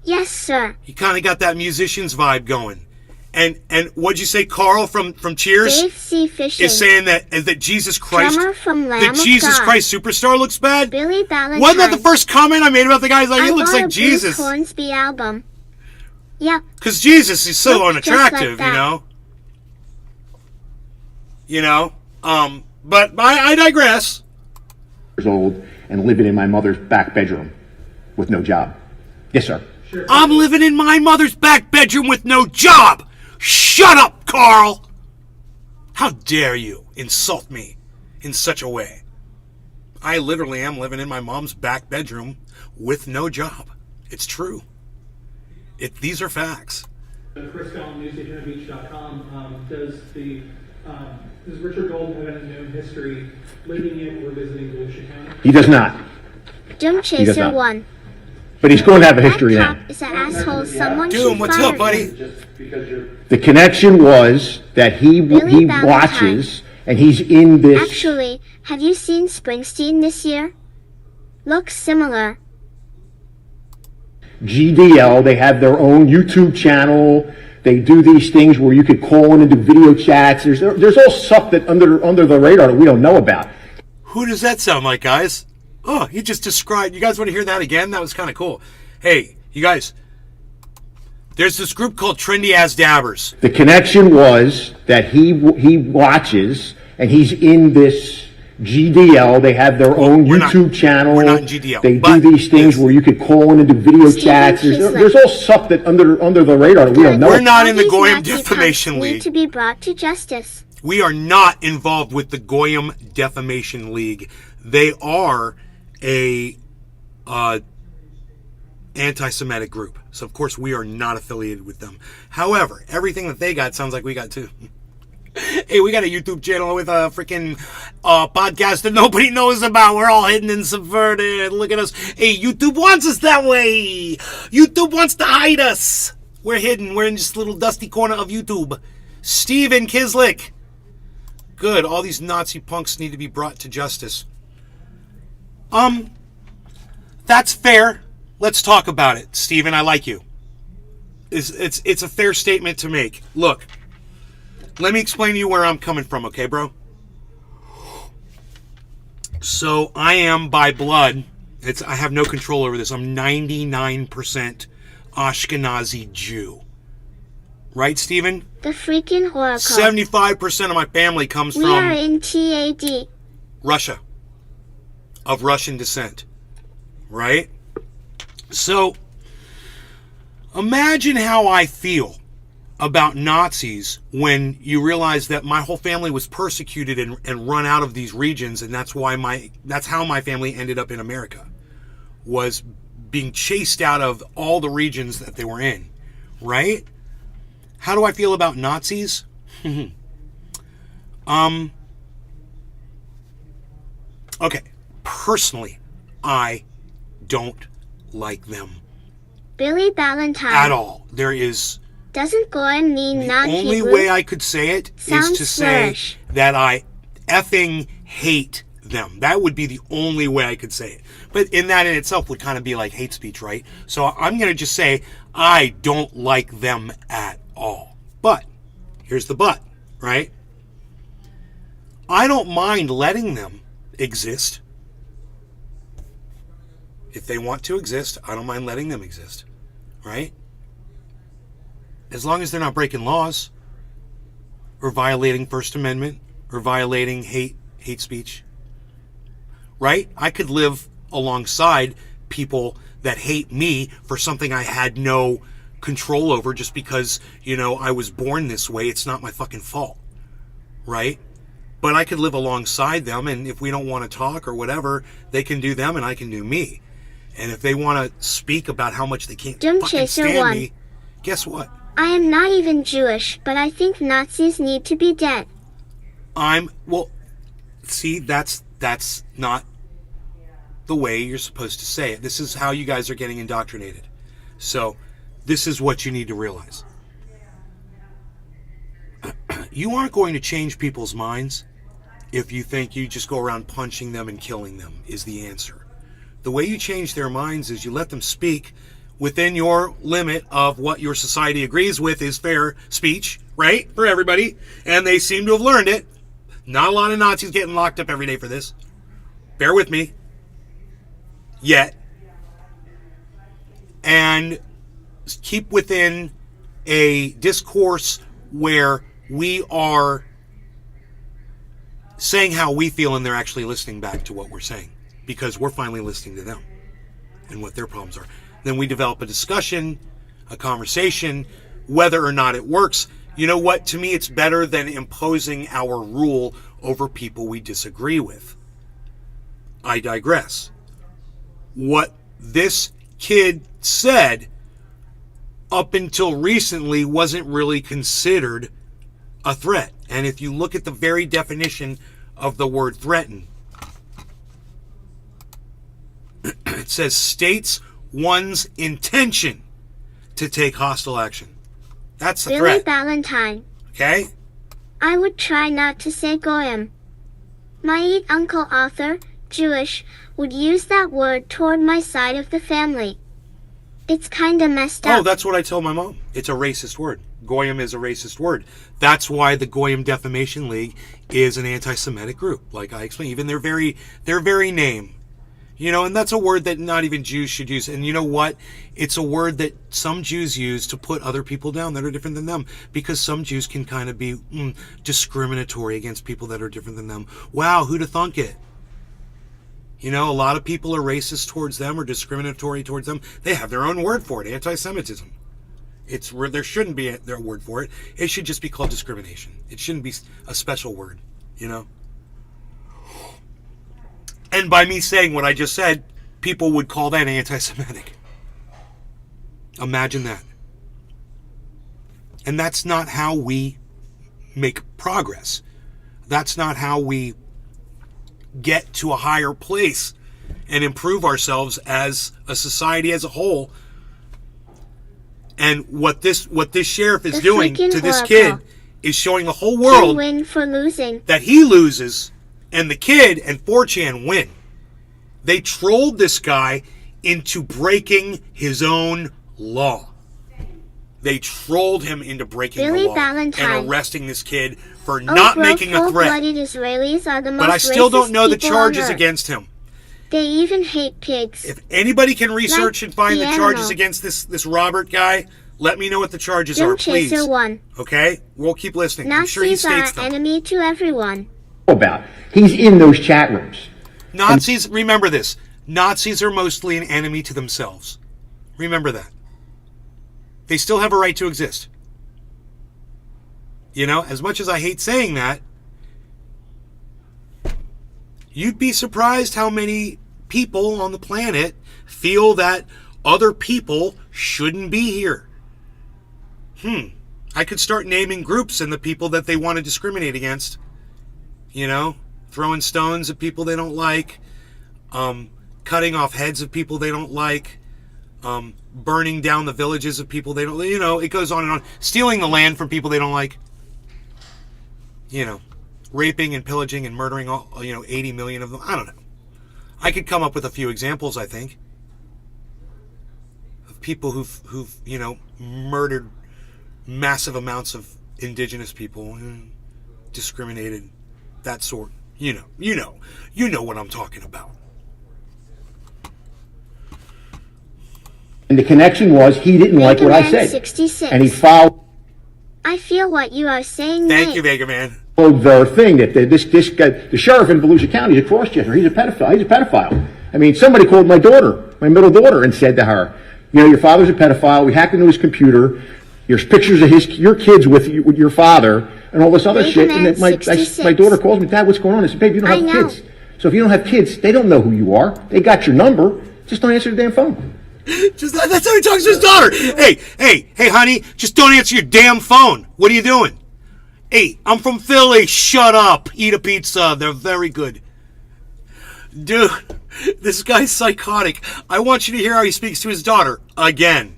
Yes, sir. You kind of got that musician's vibe going. And what'd you say, Carl from Cheers? Dave C. Fishing. Is saying that Jesus Christ, Drummer from Lamb the of Jesus God. Christ Superstar looks bad? Billy Valentine. Wasn't that the first comment I made about the guy? He's like, he I looks bought like a Jesus. Bruce Hornsby album. Yep. Because Jesus is so Looks just unattractive, like that. But I digress. Years old and living in my mother's back bedroom with no job. Yes, sir. I'm living in my mother's back bedroom with no job. Shut up, Carl. How dare you insult me in such a way? I literally am living in my mom's back bedroom with no job. It's true. These are facts. Chris Gallon, newsagentofbeach.com. Does Richard Golden have any known history living in or visiting Volusia County? He does not. Doom does Chaser not. 1. But he's going to have a That history now. cop is an asshole. Someone Doom, should what's fire up, buddy? him. The connection was that he Billy Valentine. watches and he's in this. Actually, have you seen Springsteen this year? Looks similar. GDL. They have their own YouTube channel. They do these things where you could call in and do video chats. There's all stuff that under the radar that we don't know about. Who does that sound like, guys? Oh, he just described. You guys want to hear that again? That was kind of cool. Hey, you guys. There's this group called Trendy Ass Dabbers. The connection was that he watches and he's in this GDL. They have their own we're not- YouTube channel. we're not in GDL, They do but these things it's- where you could call in and do video Steven chats. Kisler. There's all stuff that under the radar that we don't know. We're not in the All these Goyim Nazi Defamation punks League. need to be brought to justice. We are not involved with the Goyim Defamation League. They are a anti-Semitic group. So, of course, we are not affiliated with them. However, everything that they got sounds like we got too. Hey, we got a YouTube channel with a freaking podcast that nobody knows about. We're all hidden and subverted. Look at us. Hey, YouTube wants us that way. YouTube wants to hide us. We're hidden. We're in this little dusty corner of YouTube. Steven Kislick. Good. All these Nazi punks need to be brought to justice. That's fair. Let's talk about it. Steven, I like you. It's a fair statement to make. Look, let me explain to you where I'm coming from, okay, bro? So I am by blood. I have no control over this. I'm 99% Ashkenazi Jew. Right, Steven? The freaking Oracle. 75% of my family comes We are from in TAD. Russia. Of Russian descent. Right? So, imagine how I feel about Nazis when you realize that my whole family was persecuted and run out of these regions, and that's how my family ended up in America, was being chased out of all the regions that they were in, right? How do I feel about Nazis? Okay, personally, I don't like them Billy Ballantyne. at all. There is Doesn't Goyim mean the not only Hebrew? way I could say it is Sounds to say flourish. that I effing hate them. That would be the only way I could say it. But in that in itself would kind of be like hate speech, right? So I'm going to just say I don't like them at all. But here's the but, right? I don't mind letting them exist. If they want to exist, I don't mind letting them exist, right? As long as they're not breaking laws or violating First Amendment or violating hate speech, right? I could live alongside people that hate me for something I had no control over just because, I was born this way. It's not my fucking fault, right? But I could live alongside them, and if we don't want to talk or whatever, they can do them and I can do me. And if they want to speak about how much they can't Doom fucking Chaser stand 1. me, guess what? I am not even Jewish, but I think Nazis need to be dead. See, that's not the way you're supposed to say it. This is how you guys are getting indoctrinated. So, this is what you need to realize. You aren't going to change people's minds if you think you just go around punching them and killing them is the answer. The way you change their minds is you let them speak within your limit of what your society agrees with is fair speech, right? For everybody. And they seem to have learned it. Not a lot of Nazis getting locked up every day for this. Bear with me. Yet. And keep within a discourse where we are saying how we feel and they're actually listening back to what we're saying. Because we're finally listening to them and what their problems are. Then we develop a discussion, a conversation, whether or not it works. You know what? To me, it's better than imposing our rule over people we disagree with. I digress. What this kid said up until recently wasn't really considered a threat. And if you look at the very definition of the word threaten, it says states one's intention to take hostile action. That's a Billy threat. Ballantyne. Okay? I would try not to say Goyim. My uncle Arthur, Jewish, would use that word toward my side of the family. It's kinda messed up. Oh, that's what I tell my mom. It's a racist word. Goyim is a racist word. That's why the Goyim Defamation League is an anti-Semitic group. Like I explained, even their very name. And that's a word that not even Jews should use. And you know what? It's a word that some Jews use to put other people down that are different than them. Because some Jews can kind of be discriminatory against people that are different than them. Wow, who'd have thunk it? A lot of people are racist towards them or discriminatory towards them. They have their own word for it, anti-Semitism. There shouldn't be their word for it. It should just be called discrimination. It shouldn't be a special word, And by me saying what I just said, people would call that anti-Semitic. Imagine that. And that's not how we make progress. That's not how we get to a higher place and improve ourselves as a society as a whole. And what this sheriff is The doing freaking to this Oracle. kid is showing the whole Can world win for losing. that he loses and the kid and 4chan win. They trolled this guy into breaking his own law. They trolled him into breaking Billy the law Valentine. and arresting this kid for not making a threat. Full-blooded Israelis are the most But I still don't racist know the people on charges Earth. against him. They even hate pigs. If anybody can research Like and find the the charges animal. against this Robert guy, let me know what the charges are, Jim please. Chaser 1. Okay? We'll keep listening. I'm sure he Nazis are states them. enemy to everyone. About. He's in those chat rooms. Nazis, remember this. Nazis are mostly an enemy to themselves. Remember that. They still have a right to exist. You know, as much as I hate saying that, you'd be surprised how many people on the planet feel that other people shouldn't be here. I could start naming groups and the people that they want to discriminate against. You know, throwing stones at people they don't like, cutting off heads of people they don't like, burning down the villages of people they don't, you know, it goes on and on. Stealing the land from people they don't like. You know, raping and pillaging and murdering all, 80 million of them. I don't know. I could come up with a few examples, I think, of people who've murdered massive amounts of indigenous people and discriminated, that sort. You know what I'm talking about. And the connection was he didn't like what I Vegaman said. 66. And he followed I feel what you are saying, Thank mate. you, Vega Man. the thing that this guy, the sheriff in Volusia County, is a cross-dresser. He's a pedophile. I mean, somebody called my daughter, my middle daughter, and said to her, your father's a pedophile. We hacked into his computer. There's pictures of your kids with your father and all this other shit. And then my daughter calls me, Dad, what's going on? I said, babe, you don't have kids. So if you don't have kids, they don't know who you are. They got your number. Just don't answer the damn phone. That's how he talks to his daughter. Hey, honey, just don't answer your damn phone. What are you doing? Hey, I'm from Philly. Shut up. Eat a pizza. They're very good. Dude, this guy's psychotic. I want you to hear how he speaks to his daughter again.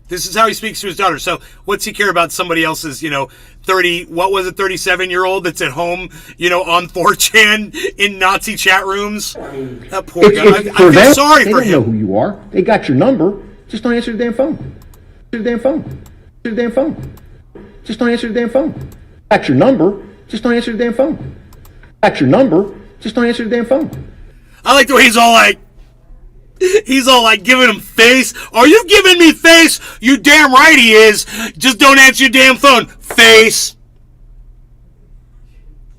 This is how he speaks to his daughter. So what's he care about somebody else's, 37-year-old that's at home, on 4chan in Nazi chat rooms? That poor guy. I feel sorry for him. They don't know who you are. They got your number. Just don't answer the damn phone. Just don't answer the damn phone. Got your number. Just don't answer the damn phone. Got your number. Just don't answer the damn phone. I like the way he's all like giving him face. Are you giving me face? You damn right he is. Just don't answer your damn phone. Face.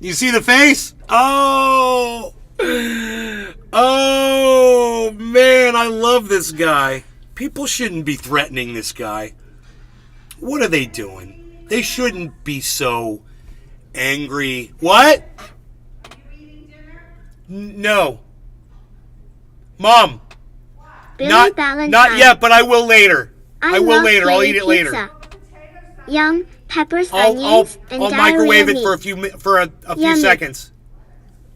You see the face? Oh, man, I love this guy. People shouldn't be threatening this guy. What are they doing? They shouldn't be so angry. What? No. Mom. Billy Not Valentine. yet, but I will later. I will love later. I'll eat Philly it later. pizza. Yum, peppers, I'll onions, and microwave it diarrhea for a meat. few Yummy. seconds.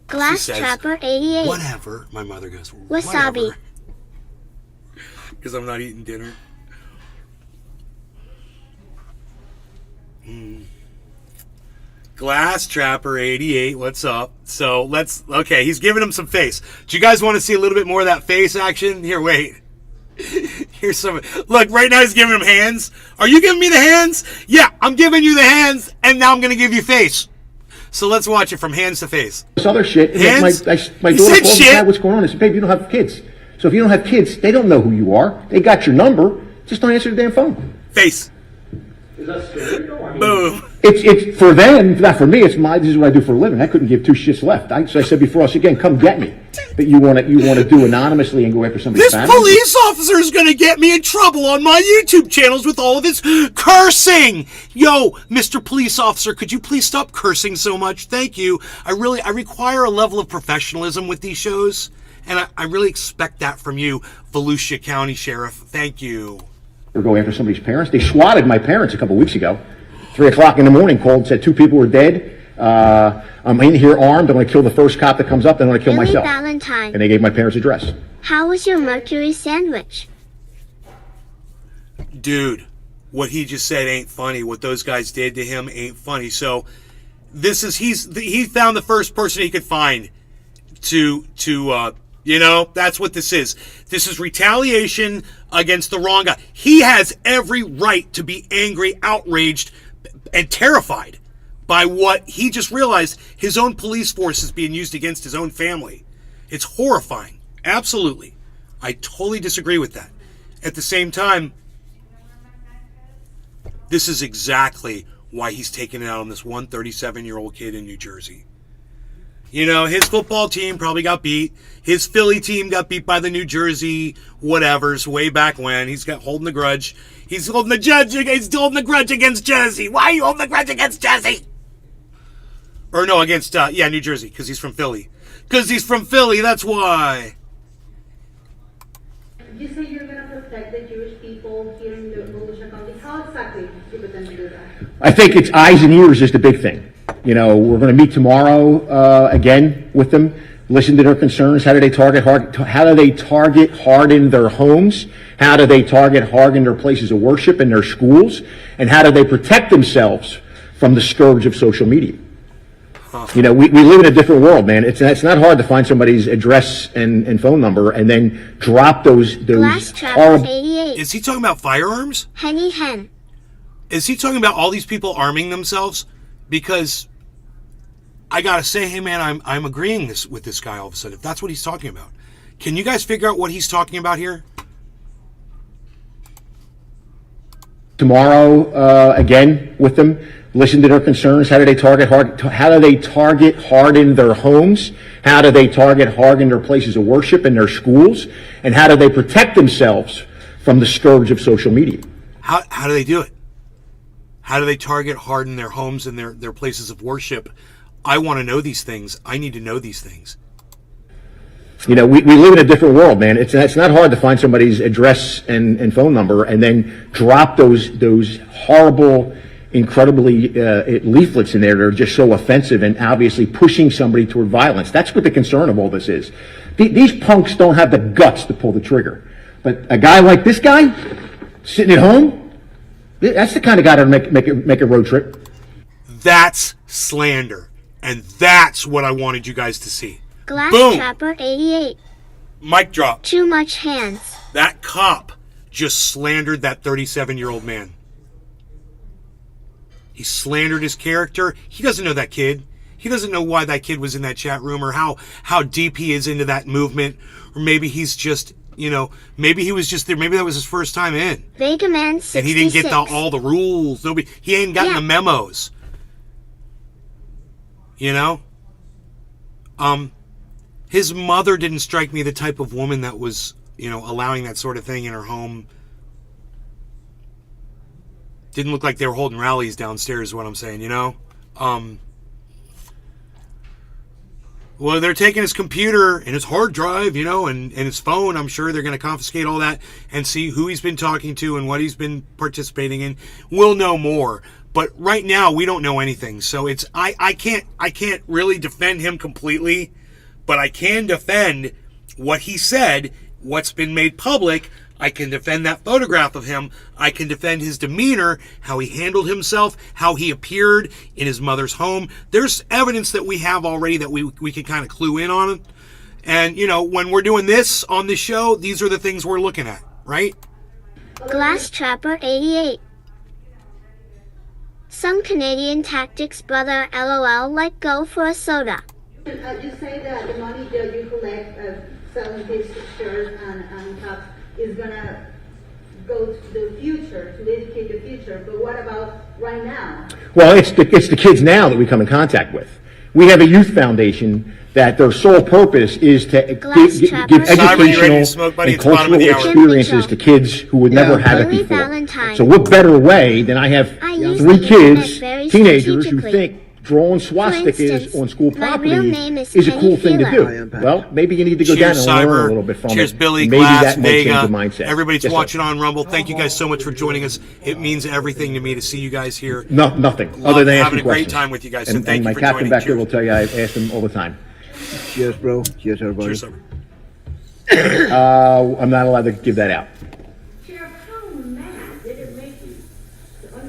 Glass She says, Trapper 88. Whatever. My mother goes, Wasabi. Because I'm not eating dinner. Glass Trapper 88, what's up? So okay, he's giving him some face. Do you guys want to see a little bit more of that face action? Here, wait. Here's some. Look, right now he's giving him hands. Are you giving me the hands? Yeah, I'm giving you the hands, and now I'm going to give you face. So let's watch it from hands to face. This other shit. Hands? My He daughter said calls me, shit. Dad, what's going on? I said, babe, you don't have kids. So if you don't have kids, they don't know who you are. They got your number. Just don't answer the damn phone. Face. Is that scary though? I mean, Boom. It's for them, not for me. This is what I do for a living. I couldn't give two shits left. So I said before, again, come get me. But you want to do anonymously and go after somebody's This family? police officer is going to get me in trouble on my YouTube channels with all of his cursing. Yo, Mr. Police Officer, could you please stop cursing so much? Thank you. I require a level of professionalism with these shows, and I really expect that from you, Volusia County Sheriff. Thank you. Or go after somebody's parents. They swatted my parents a couple weeks ago. 3 o'clock in the morning, called and said 2 people were dead. I'm in here armed. I'm going to kill the first cop that comes up. Then I'm going to kill Billy myself. Valentine. And they gave my parents' address. How was your mercury sandwich? Dude, what he just said ain't funny. What those guys did to him ain't funny. So he found the first person he could find to You know, that's what this is. This is retaliation against the wrong guy. He has every right to be angry, outraged, and terrified by what he just realized his own police force is being used against his own family. It's horrifying. Absolutely. I totally disagree with that. At the same time, this is exactly why he's taking it out on this one 37-year-old kid in New Jersey. You know, his football team probably got beat. His Philly team got beat by the New Jersey whatevers way back when. He's got holding the grudge. He's holding the grudge against Jersey. Why are you holding the grudge against Jersey? Or no, against, New Jersey, because he's from Philly. Because he's from Philly, that's why. You say you're going to protect the Jewish people here in the Volusia County. How exactly do you intend to do that? I think it's eyes and ears is the big thing. You know, we're going to meet tomorrow again with them, listen to their concerns. How do they target harden their homes? How do they target harden their places of worship and their schools? And how do they protect themselves from the scourge of social media? You know, we live in a different world, man. It's not hard to find somebody's address and phone number and then drop those horrible. 88. Is he talking about firearms? Henny hen. Is he talking about all these people arming themselves? Because I gotta say, hey man, I'm agreeing with this guy all of a sudden. If that's what he's talking about, can you guys figure out what he's talking about here? Tomorrow again with them, listen to their concerns. How do they target harden their homes? How do they target harden their places of worship and their schools? And how do they protect themselves from the scourge of social media? How do they do it? How do they target harden their homes and their places of worship? I want to know these things. I need to know these things. You know, we live in a different world, man. It's not hard to find somebody's address and phone number and then drop those horrible, incredibly leaflets in there that are just so offensive and obviously pushing somebody toward violence. That's what the concern of all this is. These punks don't have the guts to pull the trigger. But a guy like this guy, sitting at home, that's the kind of guy that'll make a road trip. That's slander. And that's what I wanted you guys to see. Glass Boom. Trapper 88. Mic drop. Too much hands. That cop just slandered that 37-year-old man. He slandered his character. He doesn't know that kid. He doesn't know why that kid was in that chat room or how deep he is into that movement. Or maybe he's just, maybe he was just there. Maybe that was his first time in. Vega Man 66. And he didn't get all the rules. He ain't gotten the memos. His mother didn't strike me the type of woman that was, allowing that sort of thing in her home. Didn't look like they were holding rallies downstairs, is what I'm saying, Well, they're taking his computer and his hard drive, and his phone. I'm sure they're going to confiscate all that and see who he's been talking to and what he's been participating in. We'll know more. But right now, we don't know anything. So I can't really defend him completely, but I can defend what he said, what's been made public. I can defend that photograph of him. I can defend his demeanor, how he handled himself, how he appeared in his mother's home. There's evidence that we have already that we can kind of clue in on. And, when we're doing this on this show, these are the things we're looking at, right? Glass Trapper 88. Some Canadian tactics, brother, LOL, like go for a soda. You say that the money that you collect selling these shirts and cups is going to go to the future, to educate the future, but what about right now? Well, it's the kids now that we come in contact with. We have a youth foundation that their sole purpose is to give educational and cultural experiences to kids who would never have it before. So what better way than I have 3 kids, teenagers, who think drawing swastikas on school property is a cool thing to do. Well, maybe you need to go down and learn a little bit from it. Cheers, Billy, maybe Glass, that might Vega, change the mindset. everybody's watching on Rumble. Thank you guys so much for joining us. It means everything to me to see you guys here. Nothing, other than having asking a great questions. time with you guys. So And thank my you for captain joining. back there Cheers. will tell you I ask them all the time. Cheers, bro. Cheers, everybody. Cheers, sir. I'm not allowed to give that out.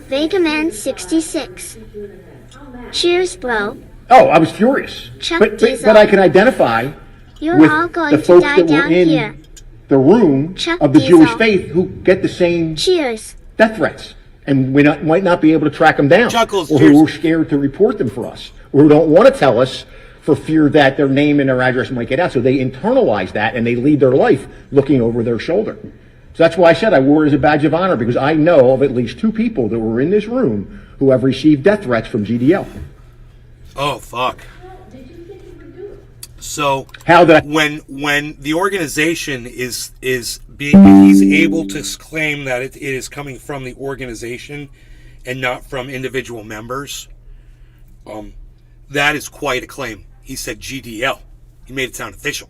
Vega Man 66. Cheers, bro. Oh, I was furious. Chuck But Diesel. I can identify You're with all going the to folks die that were down in here. the room Chuck of the Jewish Diesel. faith who get the same Cheers. death threats, and we might not be able to track them down, Chuckles, or cheers. who are scared to report them for us, or who don't want to tell us for fear that their name and their address might get out. So they internalize that, and they lead their life looking over their shoulder. So that's why I said I wore it as a badge of honor, because I know of at least 2 people that were in this room who have received death threats from GDL. Oh, fuck. So How that when the organization is being, he's able to claim that it is coming from the organization and not from individual members, that is quite a claim. He said GDL. He made it sound official.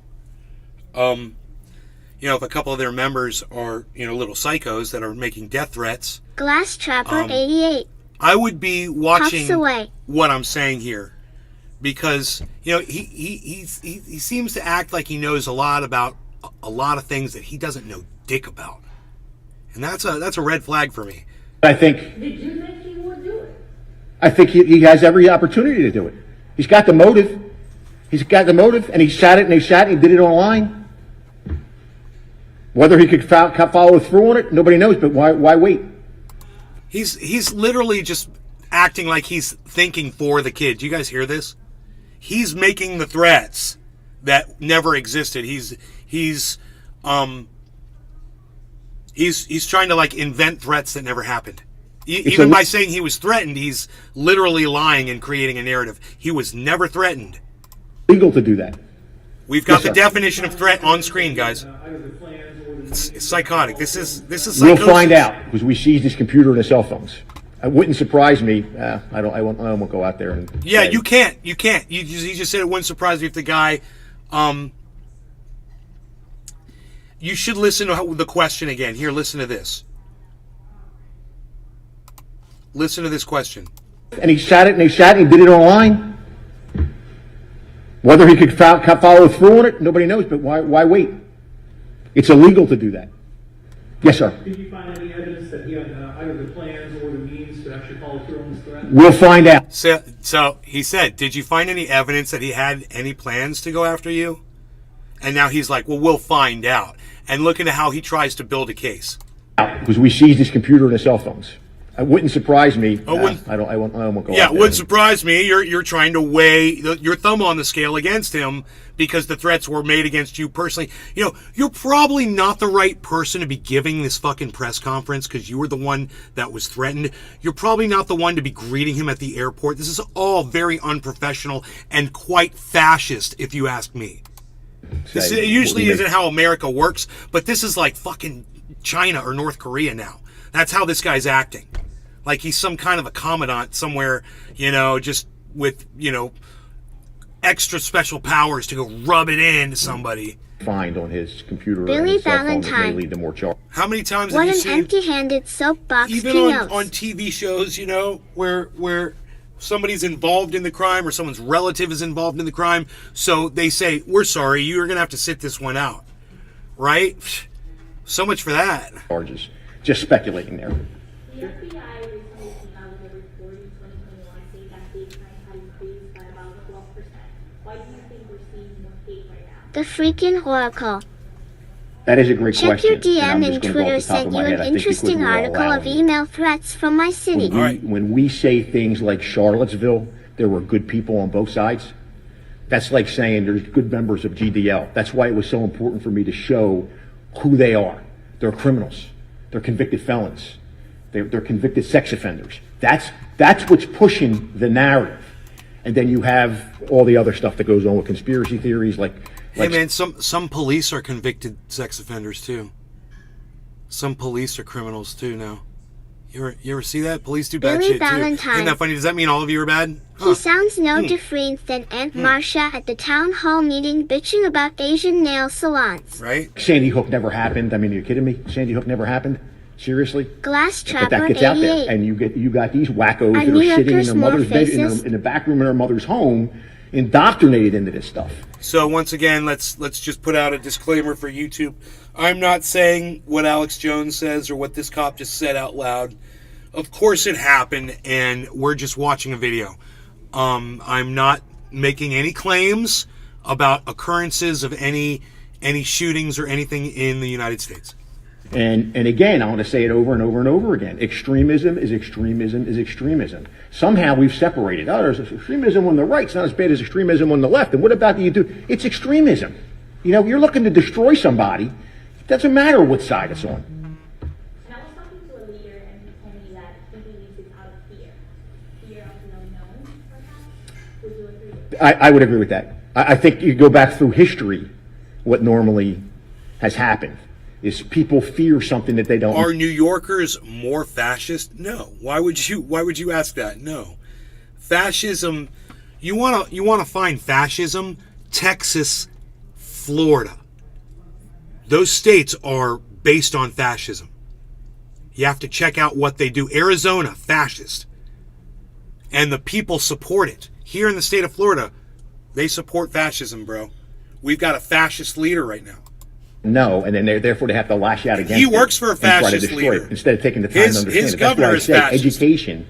You know, if a couple of their members are, you know, little psychos that are making death threats, Glass Trapper 88. I would be watching Puffs away. what I'm saying here, because you know he seems to act like he knows a lot about a lot of things that he doesn't know dick about, and that's a red flag for me. I think. Did you think he would do it? I think he has every opportunity to do it. He's got the motive. He's got the motive, and he shot it, and he did it online. Whether he could follow through on it, nobody knows. But why wait? He's literally just acting like he's thinking for the kid. Do you guys hear this? He's making the threats that never existed. He's trying to like invent threats that never happened. Even by saying he was threatened, he's literally lying and creating a narrative. He was never threatened. Legal to do that. We've got Yes, the sir. definition of threat on screen, guys. It's psychotic. This is psychosis. We'll find out, because we seized his computer and his cell phones. It wouldn't surprise me. I won't go out there and. Yeah, say. you can't. You just said it wouldn't surprise me if the guy. You should listen to the question again. Here, listen to this. Listen to this question. And he shot it, and he did it online. Whether he could follow through on it, nobody knows. But why wait? It's illegal to do that. Yes, sir. Did you find any evidence that he had either the plans or the means to actually follow through on this threat? We'll find out. So he said, did you find any evidence that he had any plans to go after you? And now he's like, well, we'll find out. And look at how he tries to build a case. Because we seized his computer and his cell phones. It wouldn't surprise me. I won't go Yeah, out it there. wouldn't surprise me. You're trying to weigh your thumb on the scale against him because the threats were made against you personally. You know, you're probably not the right person to be giving this fucking press conference because you were the one that was threatened. You're probably not the one to be greeting him at the airport. This is all very unprofessional and quite fascist, if you ask me. This usually isn't how America works, but this is like fucking China or North Korea now. That's how this guy's acting. Like he's some kind of a commandant somewhere, you know, just with, you know, extra special powers to go rub it into somebody. Find on his computer Billy and his cell phone that may Valentine. lead to more charges. How many times What have you an seen, empty-handed soapbox even king on TV shows, you know, where somebody's involved in the crime or someone's relative is involved in the crime, so they say, we're sorry, you're going to have to sit this one out, right? So much for that. Charges. Just speculating there. The FBI recently came out with a report in 2021 saying that hate crimes had increased by about 12%. Why do you think we're seeing more hate right now? The freaking oracle. That is a great Check question. your DM and I'm and just gonna go off Twitter the top sent of you my an head. I think because interesting we're article of allowing- email threats from my city. All right. When we say things like Charlottesville, there were good people on both sides. That's like saying there's good members of GDL. That's why it was so important for me to show who they are. They're criminals. They're convicted felons. They're convicted sex offenders. That's what's pushing the narrative. And then you have all the other stuff that goes on with conspiracy theories like Hey man, some police are convicted sex offenders too. Some police are criminals too now. You ever see that? Police do bad Billy shit too. Valentine. Isn't that funny? Does that mean all of you are bad? He sounds no different than Aunt Marcia at the town hall meeting bitching about Asian nail salons. Right? Sandy Hook never happened. I mean, are you kidding me? Sandy Hook never happened? Seriously? Glass But Trapper that gets out there, 88. and you got these wackos Are that New are sitting in Yorkers their more mother's bed, faces? in the back room of their mother's home, indoctrinated into this stuff. So once again, let's just put out a disclaimer for YouTube. I'm not saying what Alex Jones says or what this cop just said out loud. Of course it happened, and we're just watching a video. I'm not making any claims. about occurrences of any shootings or anything in the United States. And again, I want to say it over and over and over again. Extremism is extremism is extremism. Somehow we've separated. Oh, there's extremism on the right. It's not as bad as extremism on the left. And what about the you do? It's extremism. You know, you're looking to destroy somebody. It doesn't matter what side it's on. And I was talking to a leader, and he told me that he believes it's out of fear of the unknown, perhaps. Would you agree with that? I would agree with that. I think you go back through history, what normally has happened is people fear something that they don't. Are New Yorkers more fascist? No. Why would you ask that? No. Fascism, you want to find fascism? Texas, Florida. Those states are based on fascism. You have to check out what they do. Arizona, fascist. And the people support it. Here in the state of Florida, they support fascism, bro. We've got a fascist leader right now. No, and then therefore they have to lash out against it. He works for a fascist leader. Instead of taking the time to understand his it. That's governor why I is say fascist. education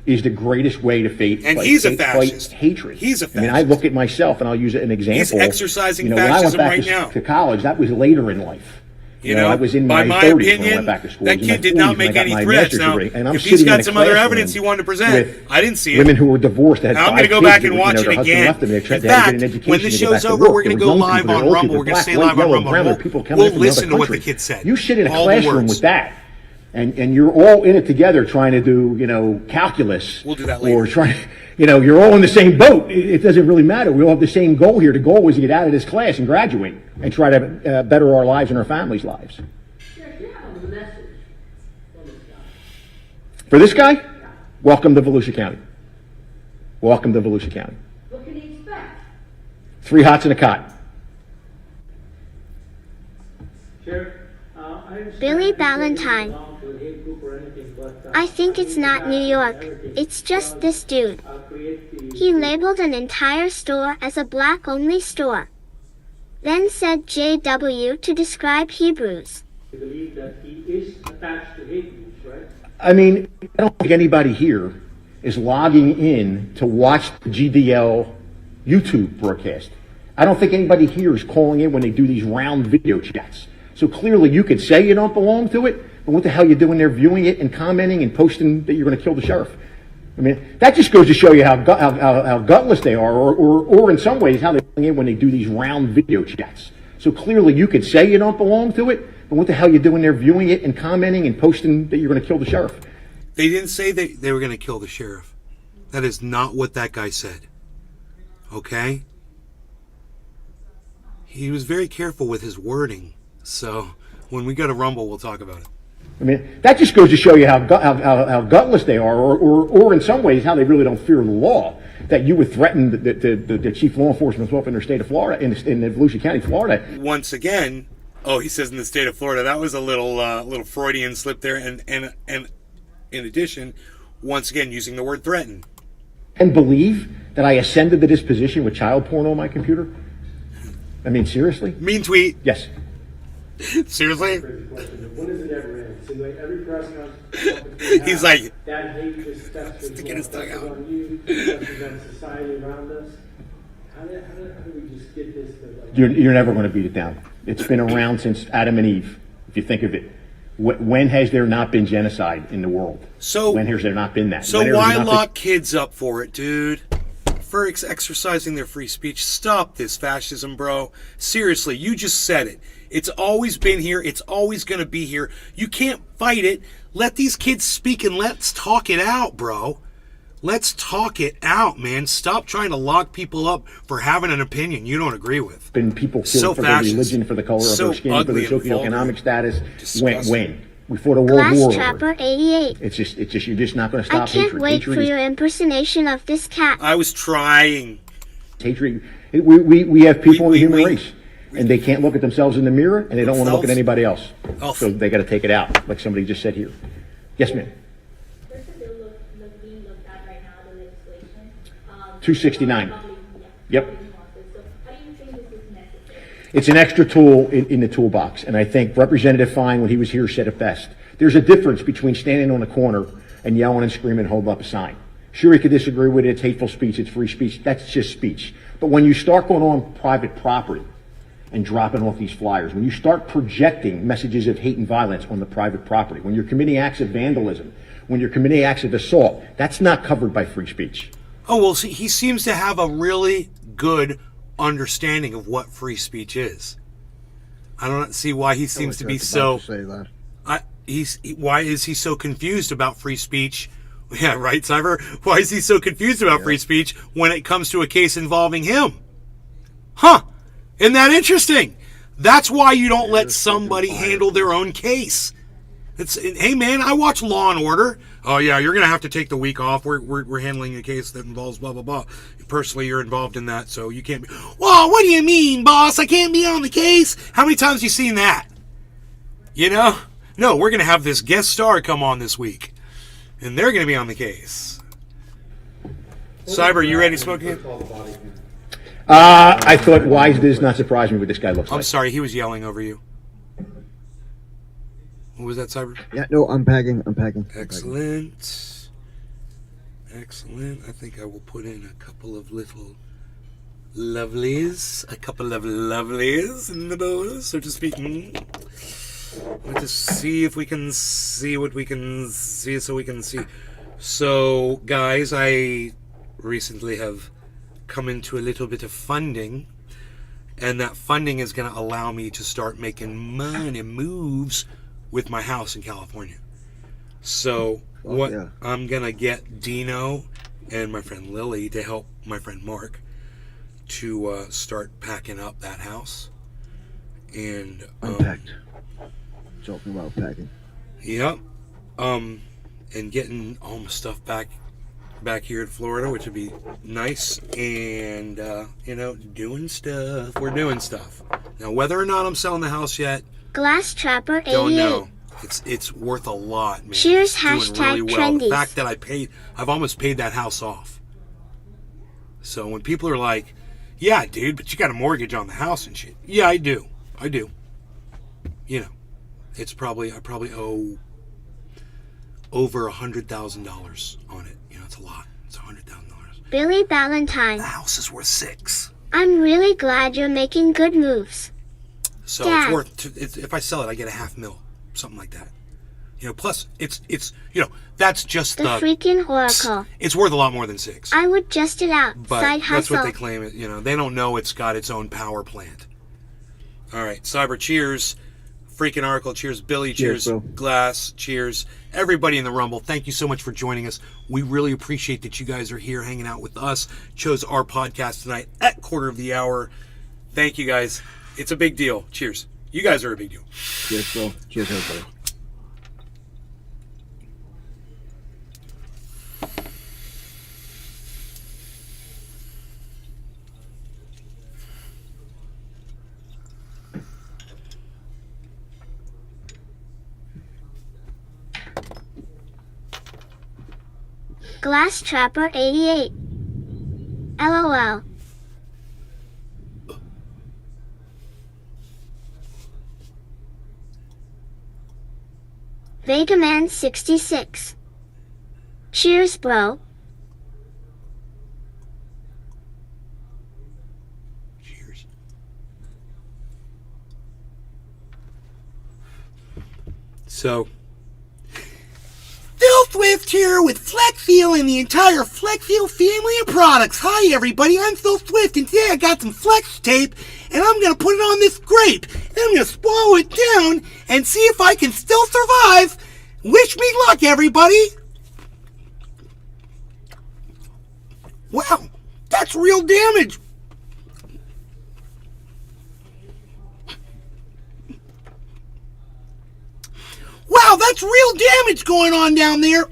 is the greatest way to he's a fascist. fight hatred. He's a I mean, I fascist. look at myself, and I'll use it as an example. He's exercising when I went fascism back right now. to college, that was later in life. You know, I was in by my my 30s when I opinion, went back to school. that I was in my kid did not 40s when I make got any my threats. master's Now, degree. And I'm if he's sitting in got a some other classroom evidence he wanted to present, with I didn't see it. women who were divorced that had I'm going to 5 go kids back that and were, watch their it husband again. left them, they In tried to get an fact, education when the to go show's back to over, work. we're going to There go was young live people, on there were old Rumble. people, We're going to black, stay white, live on yellow, Rumble. brown, people coming We'll in from listen to another what the country. kid said. You sit in a All the classroom words. with that, and you're all in it together trying to do, calculus. We'll do that Or later. trying, you're all in the same boat. It doesn't really matter. We all have the same goal here. The goal is to get out of this class and graduate and try to better our lives and our families' lives. For this guy, welcome to Volusia County. Welcome to Volusia County. What can he expect? 3 hots and a cot. Sheriff, I understand Billy you said you Ballantyne. belong to a hate group or anything, but, I think it's not New York. It's just this dude. He labeled an entire store as a black-only store. Then said JW to describe Hebrews. I believe that he is attached to hate groups, right? I mean, I don't think anybody here is logging in to watch the GDL YouTube broadcast. I don't think anybody here is calling in when they do these round video chats. So clearly you could say you don't belong to it, but what the hell are you doing there viewing it and commenting and posting that you're going to kill the sheriff? I mean, that just goes to show you how gutless they are, or in some ways how they're calling in when they do these round video chats. So clearly you could say you don't belong to it, but what the hell are you doing there viewing it and commenting and posting that you're going to kill the sheriff? They didn't say they were going to kill the sheriff. That is not what that guy said. Okay? He was very careful with his wording. So when we go to Rumble, we'll talk about it. I mean, that just goes to show you how gutless they are, or in some ways how they really don't fear the law. That you would threaten the chief law enforcement officer in the state of Florida, in Volusia County, Florida. Once again, he says in the state of Florida. That was a little Freudian slip there, and in addition, once again using the word threaten. And believe that I ascended to this position with child porn on my computer? I mean, seriously? Mean tweet. Yes. Seriously? When does it ever end? So like every press conference, He's like, that hate just sticking his tongue out. on you, touches on society around us. How do we just get this to like? You're never going to beat it down. It's been around since Adam and Eve, if you think of it. When has there not been genocide in the world? So when has there not been that? So when why lock kids up for it, dude? For exercising their free speech. Stop this fascism, bro. Seriously, you just said it. It's always been here. It's always going to be here. You can't fight it. Let these kids speak and let's talk it out, bro. Let's talk it out, man. Stop trying to lock people up for having an opinion you don't agree with. Been people killed So for fascist. their religion, for the color of So their skin, for ugly their and vulgar. socioeconomic status. Disgusting. When? We fought a world Glass war. Trapper 88. It's just you're just not going to I stop can't hatred. wait Hatred for is your impersonation of this cat. I was trying. hatred. We have people in the human we- race, and they can't look at themselves in the mirror, and they don't want to look at Themselves? anybody else. Oh. So they got to take it out, like somebody just said here. Yes, ma'am. There's a bill being looked at right now, the legislation. 269. Yep. So how do you think this is necessary? It's an extra tool in the toolbox, and I think Representative Fine, when he was here, said it best. There's a difference between standing on a corner and yelling and screaming and holding up a sign. Sure, you could disagree with it. It's hateful speech. It's free speech. That's just speech. But when you start going on private property and dropping off these flyers, when you start projecting messages of hate and violence on the private property, when you're committing acts of vandalism, when you're committing acts of assault, that's not covered by free speech. Oh, well, see, he seems to have a really good understanding of what free speech is. I don't see why he seems to be so... Say that. Why is he so confused about free speech? Yeah, right, Cyber? Why is he so confused about free speech when it comes to a case involving him? Huh? Isn't that interesting? That's why you don't let somebody handle their own case. Hey, man, I watch Law and Order. Oh, yeah, you're going to have to take the week off. We're handling a case that involves blah, blah, blah. Personally, you're involved in that, so you can't be... Well, what do you mean, boss? I can't be on the case? How many times have you seen that? You know? No, we're going to have this guest star come on this week, and they're going to be on the case. Cyber, you ready to smoke again? I thought, why does not surprise me what this guy looks like? I'm sorry, he was yelling over you. What was that, Cyber? Yeah, no, I'm packing. Excellent. Excellent. I think I will put in a couple of little lovelies. In the bowl, so to speak. Let's see if we can see what we can see so we can see. So, guys, I recently have come into a little bit of funding, and that funding is going to allow me to start making money moves with my house in California. So I'm going to get Dino and my friend Lily to help my friend Mark to start packing up that house. And Unpacked. Talking about packing. Yep. And getting all my stuff back here in Florida, which would be nice. And, doing stuff. We're doing stuff. Now, whether or not I'm selling the house yet, Glass Trapper 88. don't know. It's worth a lot, man. Cheers, it's doing hashtag really well. trendies. The fact that I've almost paid that house off. So when people are like, yeah, dude, but you got a mortgage on the house and shit. Yeah, I do. You know, I probably owe over $100,000 on it. You know, it's a lot. It's $100,000. Billy Ballantyne. The house is worth $6,000. I'm really glad you're making good moves. So Dad. it's worth, if I sell it, I get $500,000, something like that. You know, plus it's that's just The freaking oracle. It's worth a lot more than $6,000. I would just it out. But Side that's hustle. what they claim it. You know, they don't know it's got its own power plant. All right, Cyber, cheers. Freaking Oracle, cheers. Billy, cheers. Cheers, bro. Glass, cheers. Everybody in the Rumble, thank you so much for joining us. We really appreciate that you guys are here hanging out with us. Chose our podcast tonight at 1/4 hour. Thank you guys. It's a big deal. Cheers. You guys are a big deal. Cheers, bro. Cheers, everybody. Glass Trapper 88. LOL. Vegaman 66. Cheers, bro. Cheers. So, Phil Swift here with Flexfield and the entire Flexfield family of products. Hi everybody, I'm Phil Swift and today I got some Flex tape and I'm going to put it on this grape and I'm going to swallow it down and see if I can still survive. Wish me luck everybody. Wow, that's real damage. Wow, that's real damage going on down there.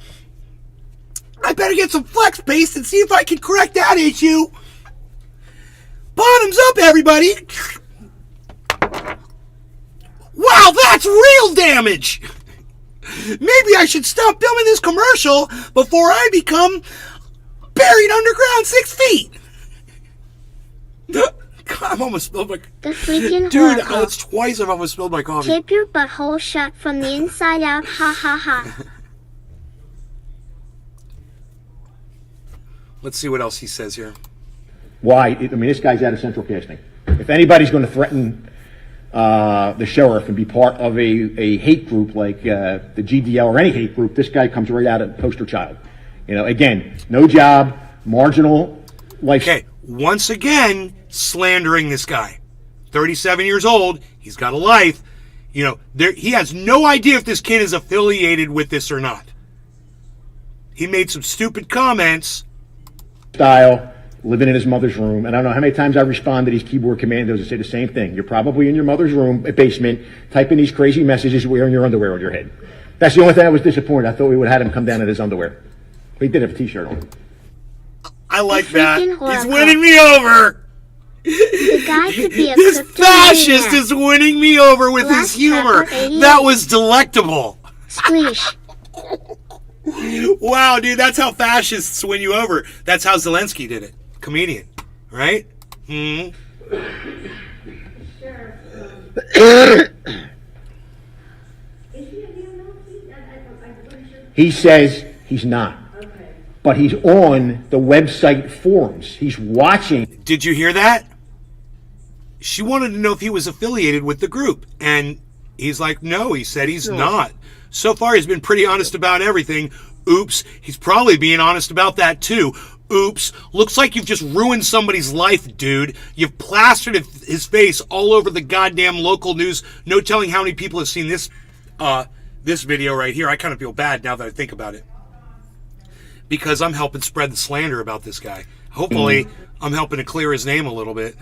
I better get some flex paste and see if I can correct that issue. Bottoms up, everybody. Wow, that's real damage. Maybe I should stop filming this commercial before I become buried underground 6 feet. God, I've almost spilled my... The freaking Dude, oracle. that's twice I've almost spilled my coffee. Tape your butthole shut from the inside out. Ha ha ha. Let's see what else he says here. Why? I mean, this guy's out of central casting. If anybody's going to threaten the sheriff and be part of a hate group like the GDL or any hate group, this guy comes right out of poster child. You know, again, no job, marginal life. Okay, once again, slandering this guy. 37 years old, he's got a life. You know, he has no idea if this kid is affiliated with this or not. He made some stupid comments. Style, living in his mother's room. And I don't know how many times I respond to these keyboard commandos and say the same thing. You're probably in your mother's room, basement, typing these crazy messages, wearing your underwear on your head. That's the only thing I was disappointed. I thought we would have had him come down in his underwear. But he did have a t-shirt on. I like that. He's Oracle. winning me over. The guy could be a This fascist cryptomaniac. is winning me over with his Last humor. chapter 88. That was delectable. Spleesh. Wow, dude, that's how fascists win you over. That's how Zelensky did it. Comedian, right? Hmm. Sure. Is he a neo-Nazi? I wasn't sure. He says he's not. Okay. But he's on the website forums. He's watching. Did you hear that? She wanted to know if he was affiliated with the group. And he's like, no, he said he's not. So far, he's been pretty honest about everything. Oops, he's probably being honest about that too. Oops, looks like you've just ruined somebody's life, dude. You've plastered his face all over the goddamn local news. No telling how many people have seen this video right here. I kind of feel bad now that I think about it. Because I'm helping spread the slander about this guy. Hopefully, I'm helping to clear his name a little bit.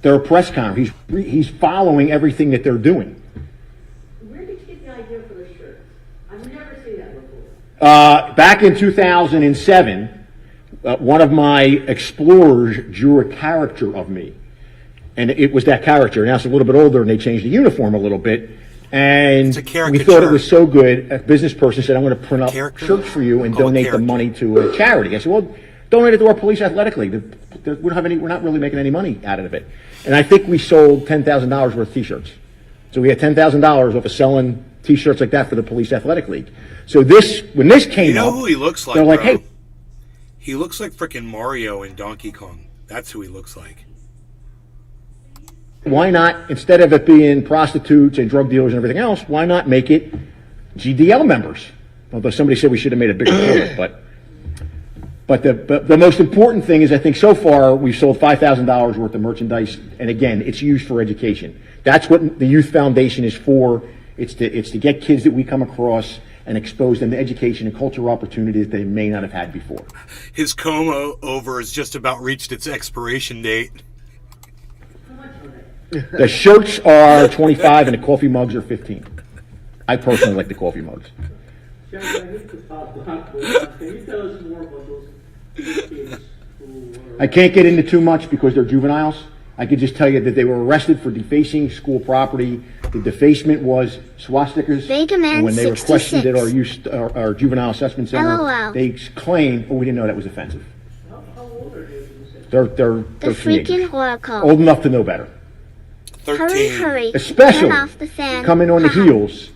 Their press conference. He's following everything that they're doing. Where did you get the idea for the shirt? I've never seen that before. Back in 2007, one of my explorers drew a character of me. And it was that character. Now it's a little bit older and they changed the uniform a little bit. And It's a we caricature. thought it was so good. A business person said, I'm going to print up Character? shirts for you and Oh, a donate the character. money to a charity. I said, well, donate it to our police athletic league. We don't have any, we're not really making any money out of it. And I think we sold $10,000 worth of t-shirts. So we had $10,000 off of selling t-shirts like that for the police athletic league. So when this came You know up, who he looks like, they're like, bro? hey, He looks like frickin' Mario in Donkey Kong. That's who he looks like. why not, instead of it being prostitutes and drug dealers and everything else, why not make it GDL members? Although somebody said we should have made a bigger deal, but the most important thing is I think so far we've sold $5,000 worth of merchandise, and again, it's used for education. That's what the Youth Foundation is for. It's to get kids that we come across and expose them to education and cultural opportunities they may not have had before. His comb over has just about reached its expiration date. The shirts are 25 and the coffee mugs are 15. I personally like the coffee mugs. Sheriff, I hate to stop Blackboard. Can you tell us more about those kids who were... I can't get into too much because they're juveniles. I could just tell you that they were arrested for defacing school property. The defacement was swastikas. They demand And when they were questioned at 66. our juvenile assessment center, LOL. they claimed, oh, we didn't know that was offensive. How old are they? You said? They're The freaking teenagers. Oracle. Old enough to know better. 13. Hurry, hurry. Especially Turn off the fan. coming on the Haha. heels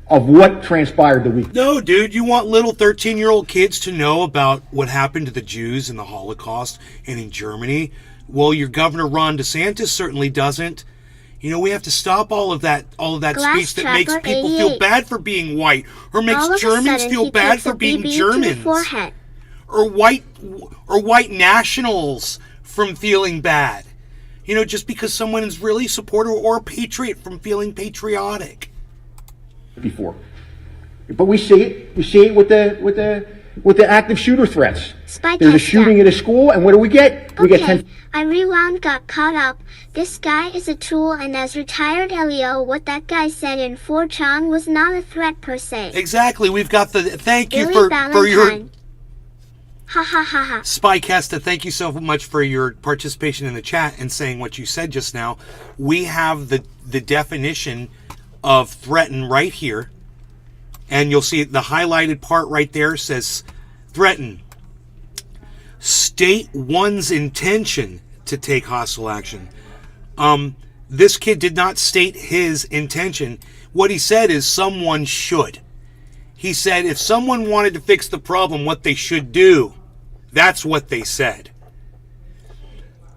of what transpired the week. No, dude, you want little 13-year-old kids to know about what happened to the Jews in the Holocaust and in Germany? Well, your governor Ron DeSantis certainly doesn't. You know, we have to stop all of that Glass speech that makes Trapper people feel 88. bad for being white, or makes All of a Germans sudden, feel he bad takes for a being BB to the Germans, forehead. or white nationals from feeling bad. You know, just because someone is really supportive or a patriot from feeling patriotic. Before. But we see it. We see it with the active shooter threats. Spy There's a test shooting that. at a school, and what do we get? We get Okay, 10. I rewound, got caught up. This guy is a tool, and as retired LEO, what that guy said in 4chan was not a threat per se. Exactly. We've got the thank you Billy for your Valentine. Ha ha ha ha. Spycasta, thank you so much for your participation in the chat and saying what you said just now. We have the definition of threaten right here. And you'll see the highlighted part right there says threaten. State one's intention to take hostile action. This kid did not state his intention. What he said is someone should. He said if someone wanted to fix the problem, what they should do. That's what they said.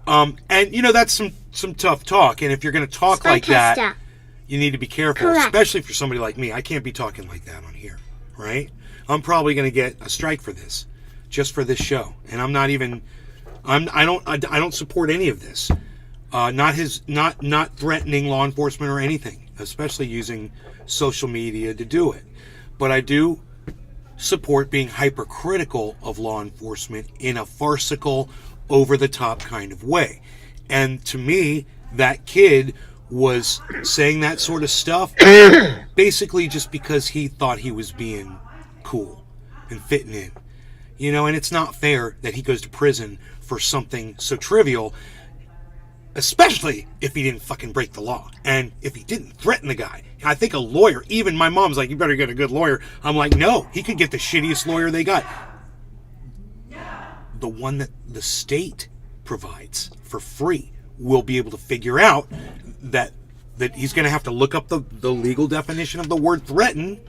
And you know, that's some tough talk. And if you're going to talk like that, Spartesta. you need to be careful, Correct. especially for somebody like me. I can't be talking like that on here, right? I'm probably going to get a strike for this, just for this show. And I'm not even, I don't support any of this. Not threatening law enforcement or anything, especially using social media to do it. But I do support being hypercritical of law enforcement in a farcical, over-the-top kind of way. And to me, that kid was saying that sort of stuff basically just because he thought he was being cool and fitting in. You know, and it's not fair that he goes to prison for something so trivial, especially if he didn't fucking break the law. And if he didn't threaten the guy. I think a lawyer, even my mom's like, you better get a good lawyer. I'm like, no, he could get the shittiest lawyer they got. The one that the state provides for free will be able to figure out that he's going to have to look up the legal definition of the word threaten,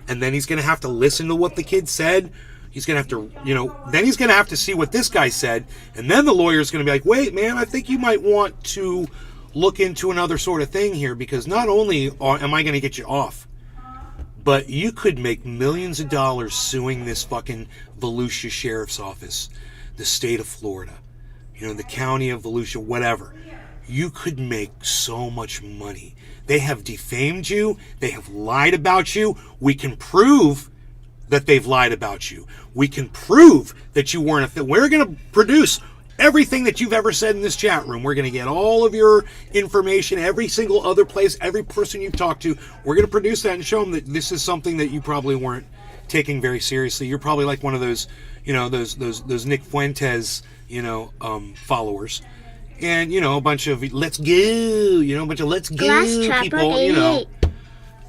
and then he's going to have to listen to what the kid said. He's going to have to, you know, then he's going to have to see what this guy said, and then the lawyer's going to be like, wait, man, I think you might want to look into another sort of thing here, because not only am I going to get you off, but you could make millions of dollars suing this fucking Volusia Sheriff's Office, the state of Florida, you know, the county of Volusia, whatever. You could make so much money. They have defamed you. They have lied about you. We can prove that they've lied about you. We can prove that you weren't we're going to produce everything that you've ever said in this chat room. We're going to get all of your information, every single other place, every person you've talked to. We're going to produce that and show them that this is something that you probably weren't taking very seriously. You're probably like one of those, you know, those Nick Fuentes, you know, followers. And, you know, a bunch of let's go, you know, a bunch of let's go Glass Trapper people, you know.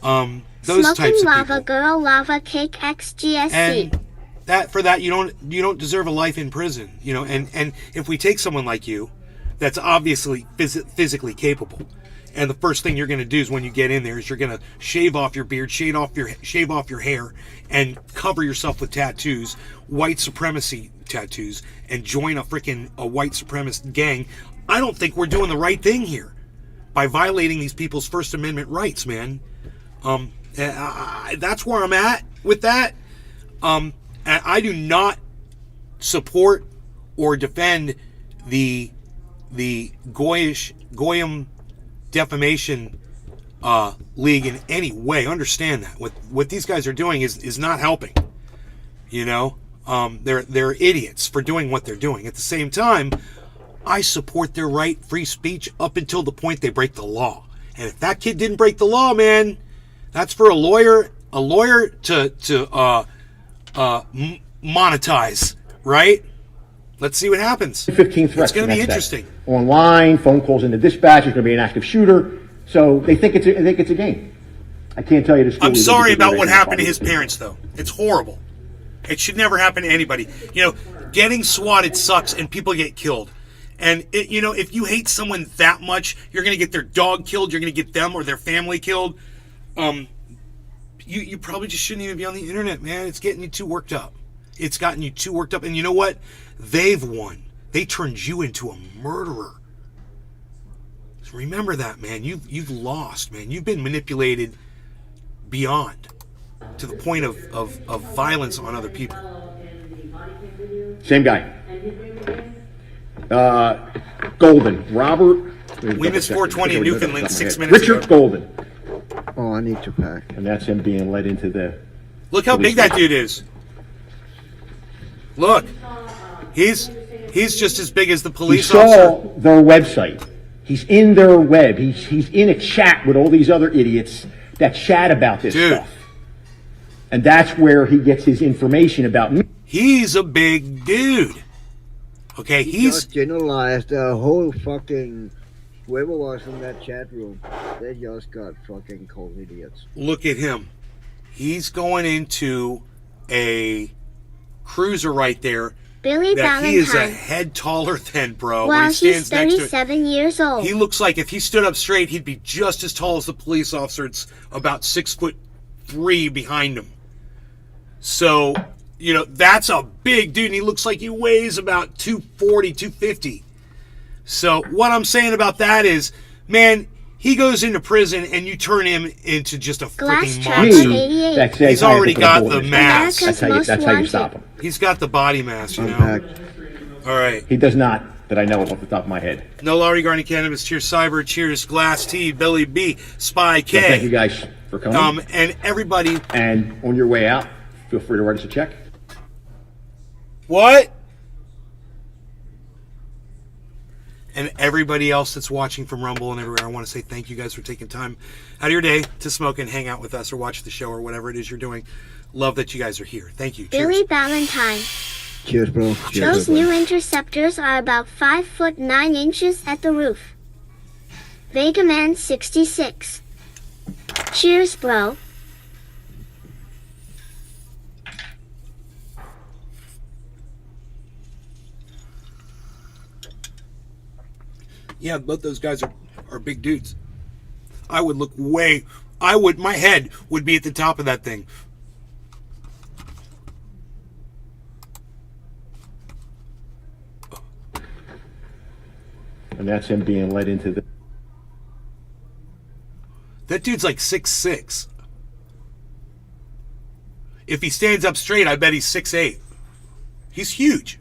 88. Those Smoking types of Lava people. Girl Lava Cake XGSC. And that you don't deserve a life in prison, you know. And if we take someone like you, that's obviously physically capable, and the first thing you're going to do is when you get in there is you're going to shave off your beard, shave off your hair, and cover yourself with tattoos, white supremacy tattoos, and join a white supremacist gang. I don't think we're doing the right thing here by violating these people's First Amendment rights, man. That's where I'm at with that. And I do not support or defend the Goyim defamation league in any way. Understand that what these guys are doing is not helping. You know, they're idiots for doing what they're doing. At the same time, I support their right, free speech, up until the point they break the law. And if that kid didn't break the law, man, that's for a lawyer to monetize, right? Let's see what happens. 15 threats. It's going to be the next interesting. day. Online, phone calls into dispatch. There's going to be an active shooter. So they think it's a game. I can't tell you the story. I'm sorry about what happened to his parents, though. It's horrible. It should never happen to anybody. You know, getting swatted sucks, and people get killed. And, you know, if you hate someone that much, you're going to get their dog killed, you're going to get them or their family killed. You probably just shouldn't even be on the internet, man. It's getting you too worked up. It's gotten you too worked up. And you know what? They've won. They turned you into a murderer. So remember that, man. You've lost, man. You've been manipulated beyond, to the point of violence on other people. Same guy. Golden. Robert. We missed 420 in Newfoundland 6 minutes Richard ago. Golden. Oh, I need to pack. And that's him being led into the... Look how big that dude is. Look. He's just as big as the He police saw officer. their website. He's in their web. He's in a chat with all these other idiots that chat about this Dude. stuff. And that's where he gets his information about me. He's a big dude. Okay, he's... Just generalized the whole fucking... Whoever was in that chat room, they just got fucking cold idiots. Look at him. He's going into a cruiser right there Billy that he is a Valentine. head taller than, bro. Wow, when he he's stands next to it. 37 years old. He looks like if he stood up straight, he'd be just as tall as the police officer. It's about 6'3" behind him. So, you know, that's a big dude. And he looks like he weighs about 240, 250. So what I'm saying about that is, man, he goes into prison and you turn him into just a Glass freaking trap monster. 88. He's already got the mass. America's That's how you stop him. He's got the body mass, you know. Unpacked. All right. He does not, that I know of off the top of my head. No law regarding cannabis. Cheers, Cyber. Cheers, Glass T, Billy B, Spy K. So thank you guys for coming. And everybody. And on your way out, feel free to write us a check. What? And everybody else that's watching from Rumble and everywhere, I want to say thank you guys for taking time out of your day to smoke and hang out with us or watch the show or whatever it is you're doing. Love that you guys are here. Thank you. Cheers. Billy Valentine. Cheers, bro. Cheers, Those new interceptors are about 5 foot 9 inches at the roof. Vega Man 66. Cheers, bro. Yeah, both those guys are big dudes. I would look my head would be at the top of that thing. And that's him being led into the... That dude's like 6'6". If he stands up straight, I bet he's 6'8". He's huge.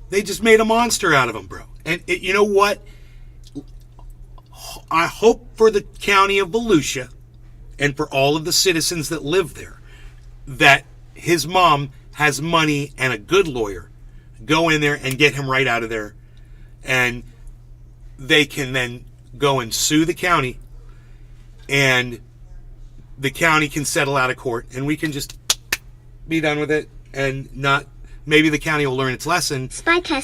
They just made a monster out of him, bro. And you know what? I hope for the county of Volusia and for all of the citizens that live there that his mom has money and a good lawyer. Go in there and get him right out of there. And they can then go and sue the county. And the county can settle out of court. And we can just be done with it and not... Maybe the county will learn its lesson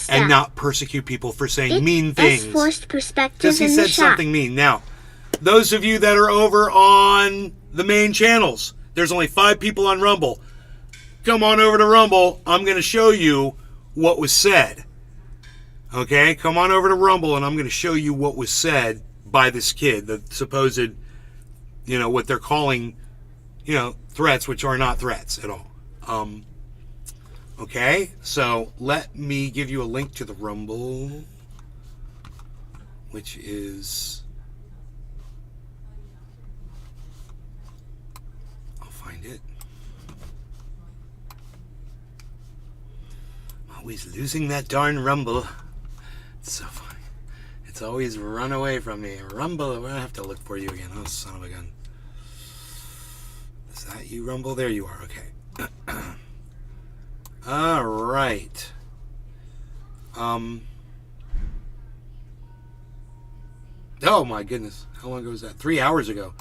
and not persecute people for saying mean things. Forced perspective because he said something mean. Now, those of you that are over on the main channels, there's only 5 people on Rumble. Come on over to Rumble. I'm going to show you what was said. Okay? Come on over to Rumble and I'm going to show you what was said by this kid. The supposed, what they're calling, threats, which are not threats at all. Okay, so let me give you a link to the Rumble, which is, I'll find it. I'm always losing that darn Rumble. It's so funny. It's always run away from me. Rumble, I have to look for you again. Oh, son of a gun. Is that you, Rumble? There you are, okay. All right. Oh my goodness. How long ago was that? 3 hours ago.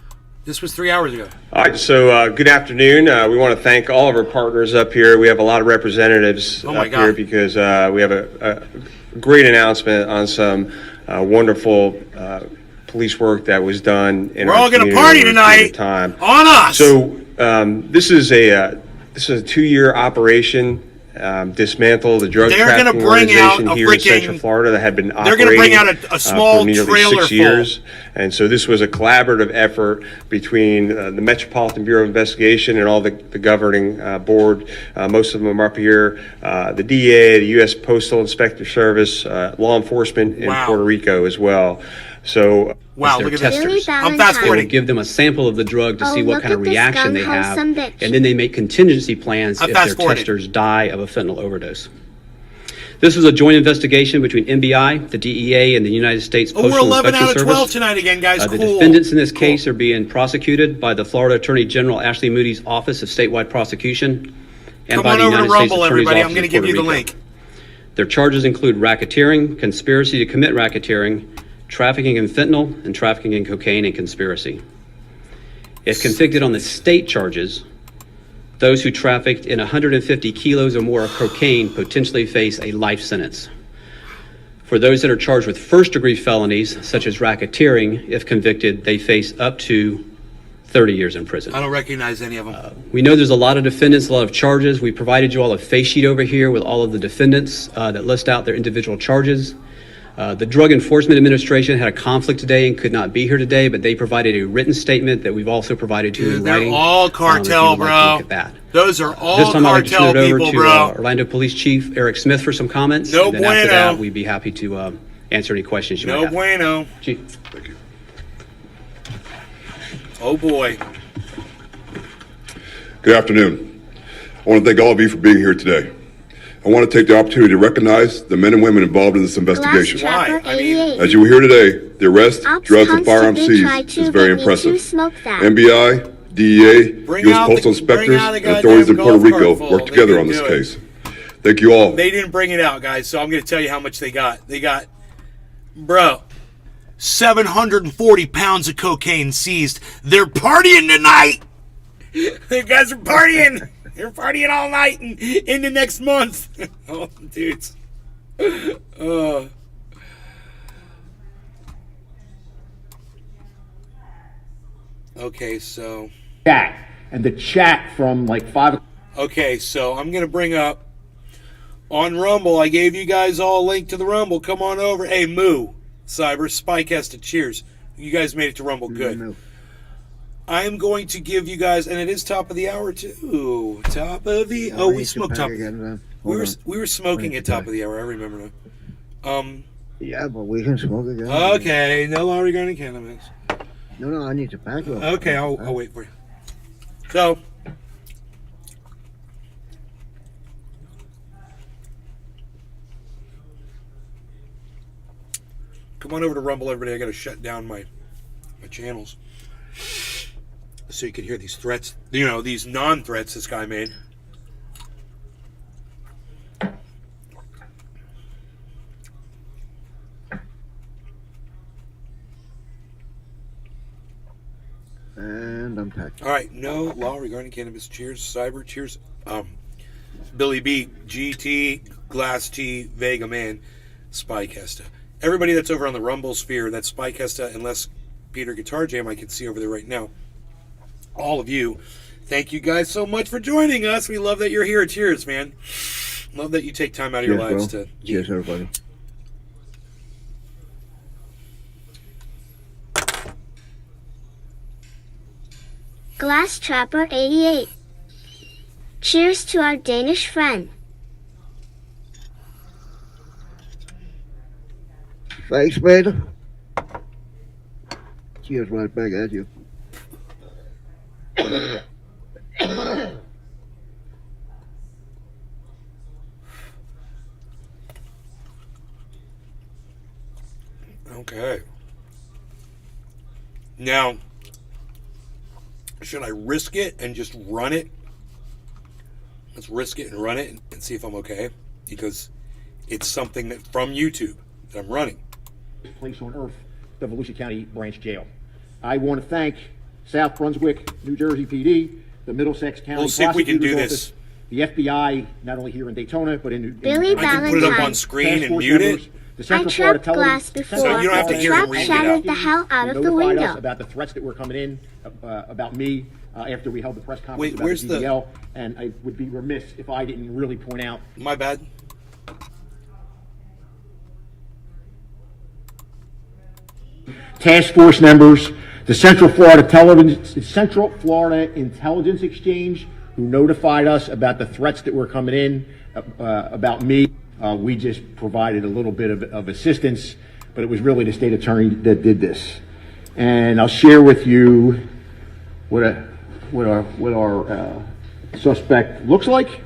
This was 3 hours ago. All right, so good afternoon. We want to thank all of our partners up here. We have a lot of representatives up here because we have a great announcement on some wonderful police work that was done in We're our all going to community party tonight on us. So this is a 2-year operation. Dismantle the drug trafficking organization here in Central Florida that had been operating they're going to bring out a small for nearly trailer 6 years. And so this was a collaborative effort between the Metropolitan Bureau of Investigation and all the governing board. Most of them are up here. The DA, the U.S. Postal Inspector Service, law enforcement in Puerto Rico as well. So wow, look at this. I'm fast forwarding. Give them a sample of the drug to see what kind of reaction they have, and then they make contingency plans if their testers die of a fentanyl overdose. This was a joint investigation between NBI, the DEA, and the United States Postal Inspection Service. We're 11 out of 12 tonight again, guys. The defendants in this case are being prosecuted by the Florida Attorney General Ashley Moody's Office of Statewide Prosecution and by the United States Attorney's Office I'm going to give you the link. Their charges include racketeering, conspiracy to commit racketeering, trafficking in fentanyl, and trafficking in cocaine and conspiracy. If convicted on the state charges, those who trafficked in 150 kilos or more of cocaine potentially face a life sentence. For those that are charged with first-degree felonies, such as racketeering, if convicted, they face up to 30 years in prison. I don't recognize any of them. We know there's a lot of defendants, a lot of charges. We provided you all a face sheet over here with all of the defendants that list out their individual charges. The Drug Enforcement Administration had a conflict today and could not be here today, but they provided a written statement that we've also provided to you in They're writing. all cartel, if you would like to bro. look at that. Those are all This time I'd like to cartel turn it over people, to bro. Orlando Police Chief Eric Smith for some comments. No and then after bueno. that, we'd be happy to answer any questions you might No have. bueno. Chief. Thank you. Oh boy. Good afternoon. I want to thank all of you for being here today. I want to take the opportunity to recognize the men and women involved in this investigation. Glass Trapper Why? I mean- 88. As you will hear today, the arrest, Ops drugs, and firearms constantly try seized to is very get me to impressive. smoke that. NBI, DEA, Bring U.S. out Postal the- bring Inspectors, out the and authorities in goddamn Puerto golf Rico cart worked full. together They on can this do case. Thank you all. They didn't bring it out, guys, so I'm going to tell you how much they got. They got, bro, 740 pounds of cocaine seized. They're partying tonight. The guys are partying. They're partying all night and into next month. Oh, dudes. Okay, so... Chat. And the chat from like 5 o'clock. Okay, so I'm going to bring up on Rumble. I gave you guys all a link to the Rumble. Come on over. Hey, Moo, Cyber, Spycast, cheers. You guys made it to Rumble. Good. No. I am going to give you guys, and it is top of the hour too. Top of the... Oh, we smoked top. We were smoking at top of the hour. I remember now. Yeah, but we can smoke again. Okay, no law regarding cannabis. No, I need to pack up. Okay, I'll wait for you. So... Come on over to Rumble, everybody. I got to shut down my channels so you can hear these threats. You know, these non-threats this guy made. And I'm packed. All right, no law regarding cannabis. Cheers, Cyber. Cheers. Billy B, GT, Glass T, Vega Man, Spycasta. Everybody that's over on the Rumble sphere, that's Spycasta, unless Peter Guitar Jam I can see over there right now. All of you, thank you guys so much for joining us. We love that you're here. Cheers, man. Love that you take time out of your lives bro. to... Cheers, everybody. Glass Trapper 88. Cheers to our Danish friend. Thanks, man. Cheers right back at you. Okay. Now, should I risk it and just run it? Let's risk it and run it and see if I'm okay. Because it's something that from YouTube that I'm running. Place on earth, the Volusia County Branch Jail. I want to thank South Brunswick, New Jersey PD, the Middlesex County We'll see if we can do Prosecutor's this. Office, the FBI, not only here in Daytona, but in Billy I can put it up on Valentine. screen task and force mute members, it. the I Central Florida trapped glass Television- before. So you don't have to The hear him trap read it shattered out. the hell out who of the notified us window. about the threats that were coming in about me after we held the press conference Wait, about where's the the- DDL, and I would be remiss if I didn't really point out My bad. task force members, the Central Florida Intelligence Exchange, who notified us about the threats that were coming in about me. We just provided a little bit of assistance, but it was really the state attorney that did this. And I'll share with you what our suspect looks like.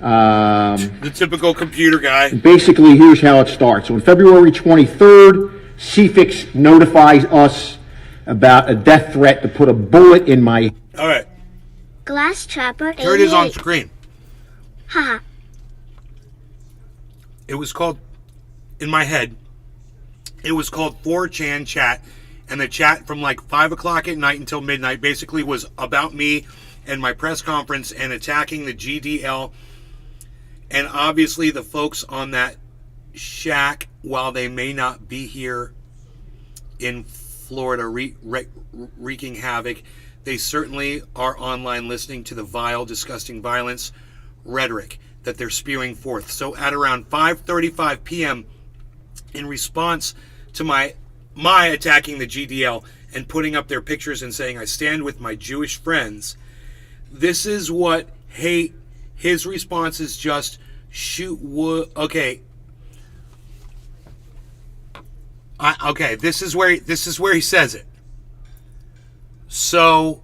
The typical computer guy. Basically, here's how it starts. On February 23rd, CFIX notifies us about a death threat to put a bullet in my... All right. Glass Trapper 88. Here it is on screen. Haha. It was called, in my head, it was called 4chan chat. And the chat from like 5 o'clock at night until midnight basically was about me and my press conference and attacking the GDL. And obviously the folks on that shack, while they may not be here in Florida wreaking havoc, they certainly are online listening to the vile, disgusting violence rhetoric that they're spewing forth. So at around 5:35 p.m., in response to my attacking the GDL and putting up their pictures and saying I stand with my Jewish friends. This is what his response is just shoot wood. Okay. Okay, this is where he says it. So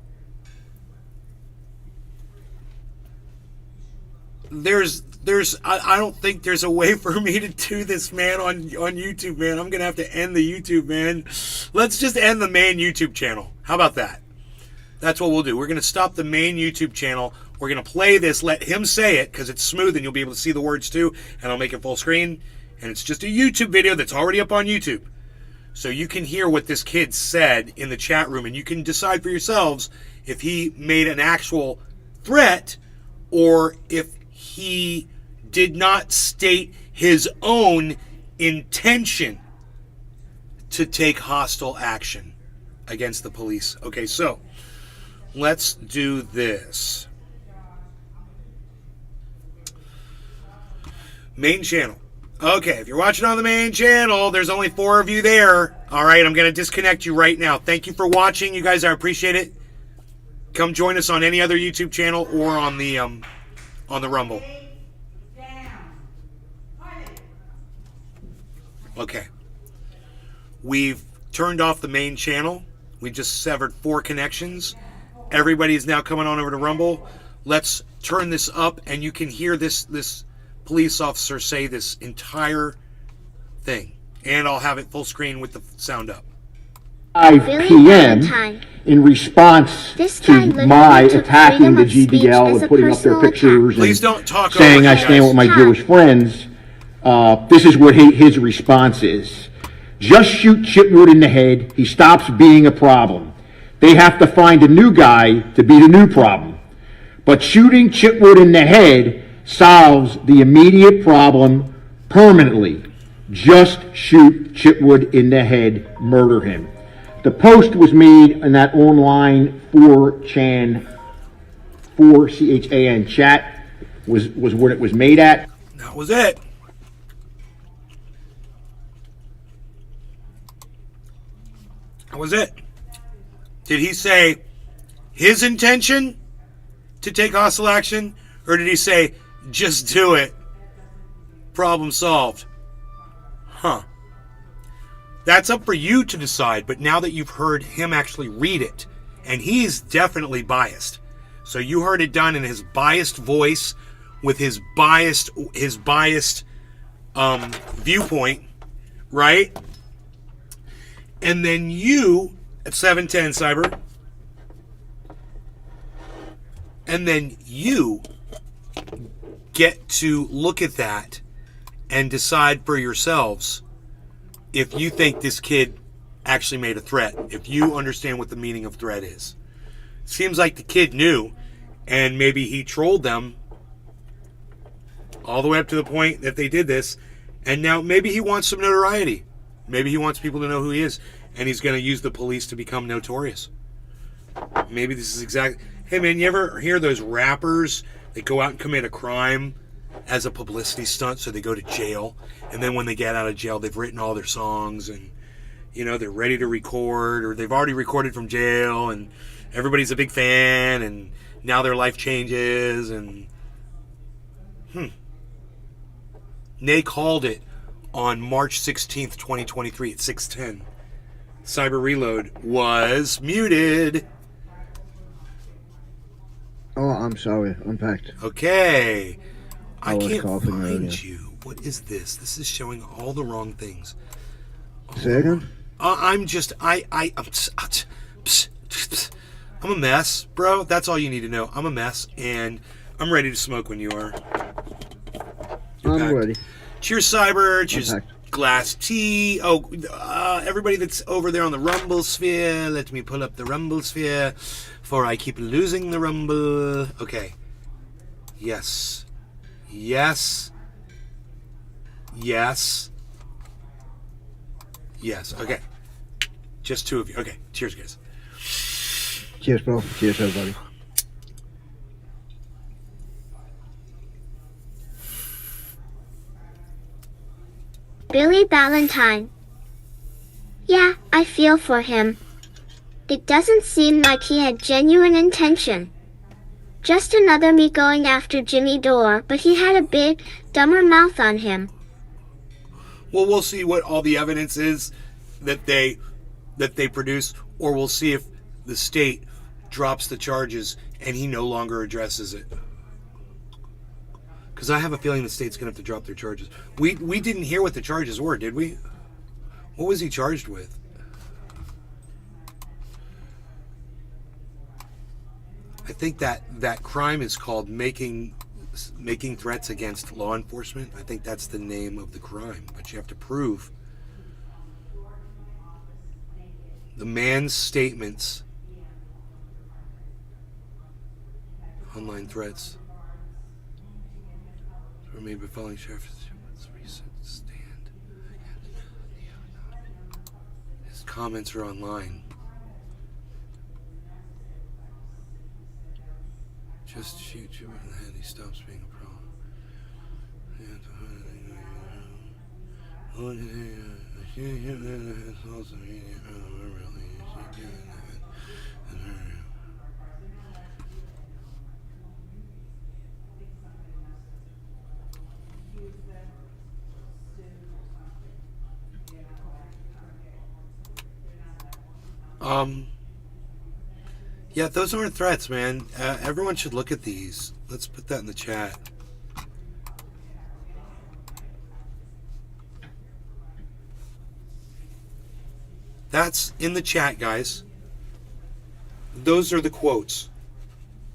I don't think there's a way for me to do this, man, on YouTube, man. I'm gonna have to end the YouTube, man. Let's just end the main YouTube channel. How about that? That's what we'll do. We're gonna stop the main YouTube channel. We're gonna play this, let him say it, because it's smooth and you'll be able to see the words too, and I'll make it full screen. And it's just a YouTube video that's already up on YouTube. So you can hear what this kid said in the chat room, and you can decide for yourselves if he made an actual threat or if he did not state his own intention to take hostile action against the police. Okay, so let's do this. Main channel. Okay, if you're watching on the main channel, there's only 4 of you there. All right, I'm going to disconnect you right now. Thank you for watching, you guys. I appreciate it. Come join us on any other YouTube channel or on the Rumble. Okay. We've turned off the main channel. We just severed 4 connections. Everybody is now coming on over to Rumble. Let's turn this up, and you can hear this police officer say this entire thing. And I'll have it full screen with the sound up. 5 p.m. in response to my attacking the GDL and putting up their pictures and saying I stand with my Jewish friends, this is what his response is. Just shoot Chitwood in the head. He stops being a problem. They have to find a new guy to be the new problem. But shooting Chitwood in the head solves the immediate problem permanently. Just shoot Chitwood in the head, murder him. The post was made in that online 4chan, 4CHAN chat was what it was made at. That was it. That was it. Did he say his intention to take hostile action, or did he say just do it? Problem solved. Huh. That's up for you to decide, but now that you've heard him actually read it, and he's definitely biased. So you heard it done in his biased voice with his biased viewpoint, right? And then you at 710 Cyber, and then you get to look at that and decide for yourselves if you think this kid actually made a threat, if you understand what the meaning of threat is. Seems like the kid knew, and maybe he trolled them all the way up to the point that they did this, and now maybe he wants some notoriety. Maybe he wants people to know who he is, and he's going to use the police to become notorious. Maybe this is exactly... Hey, man, you ever hear those rappers that go out and commit a crime as a publicity stunt, so they go to jail, and then when they get out of jail, they've written all their songs, and, you know, they're ready to record, or they've already recorded from jail, and everybody's a big fan, and now their life changes, and... Nay called it on March 16th, 2023 at 6:10. Cyber Reload was muted. Oh, I'm sorry. Unpacked. Okay. I can't coughing find earlier. you. What is this? This is showing all the wrong things. Say again? I'm a mess, bro. That's all you need to know. I'm a mess, and I'm ready to smoke when you are. I'm ready. Cheers, Cyber. Cheers, Unpacked. Glass Tea. Oh, everybody that's over there on the Rumble sphere, let me pull up the Rumble sphere, for I keep losing the Rumble. Okay. Yes. Yes. Yes. Yes. Okay. Just 2 of you. Okay. Cheers, guys. Cheers, bro. Cheers, everybody. Billy Valentine. Yeah, I feel for him. It doesn't seem like he had genuine intention. Just another me going after Jimmy Dore, but he had a big, dumber mouth on him. Well, we'll see what all the evidence is that they produce, or we'll see if the state drops the charges and he no longer addresses it. Because I have a feeling the state's going to have to drop their charges. We didn't hear what the charges were, did we? What was he charged with? I think that crime is called making threats against law enforcement. I think that's the name of the crime. But you have to prove the man's statements, online threats, were made by following sheriff's recent stand. His comments are online. Just shoot you in the head, he stops being a problem. Yeah, those aren't threats, man. Everyone should look at these. Let's put that in the chat. That's in the chat, guys. Those are the quotes.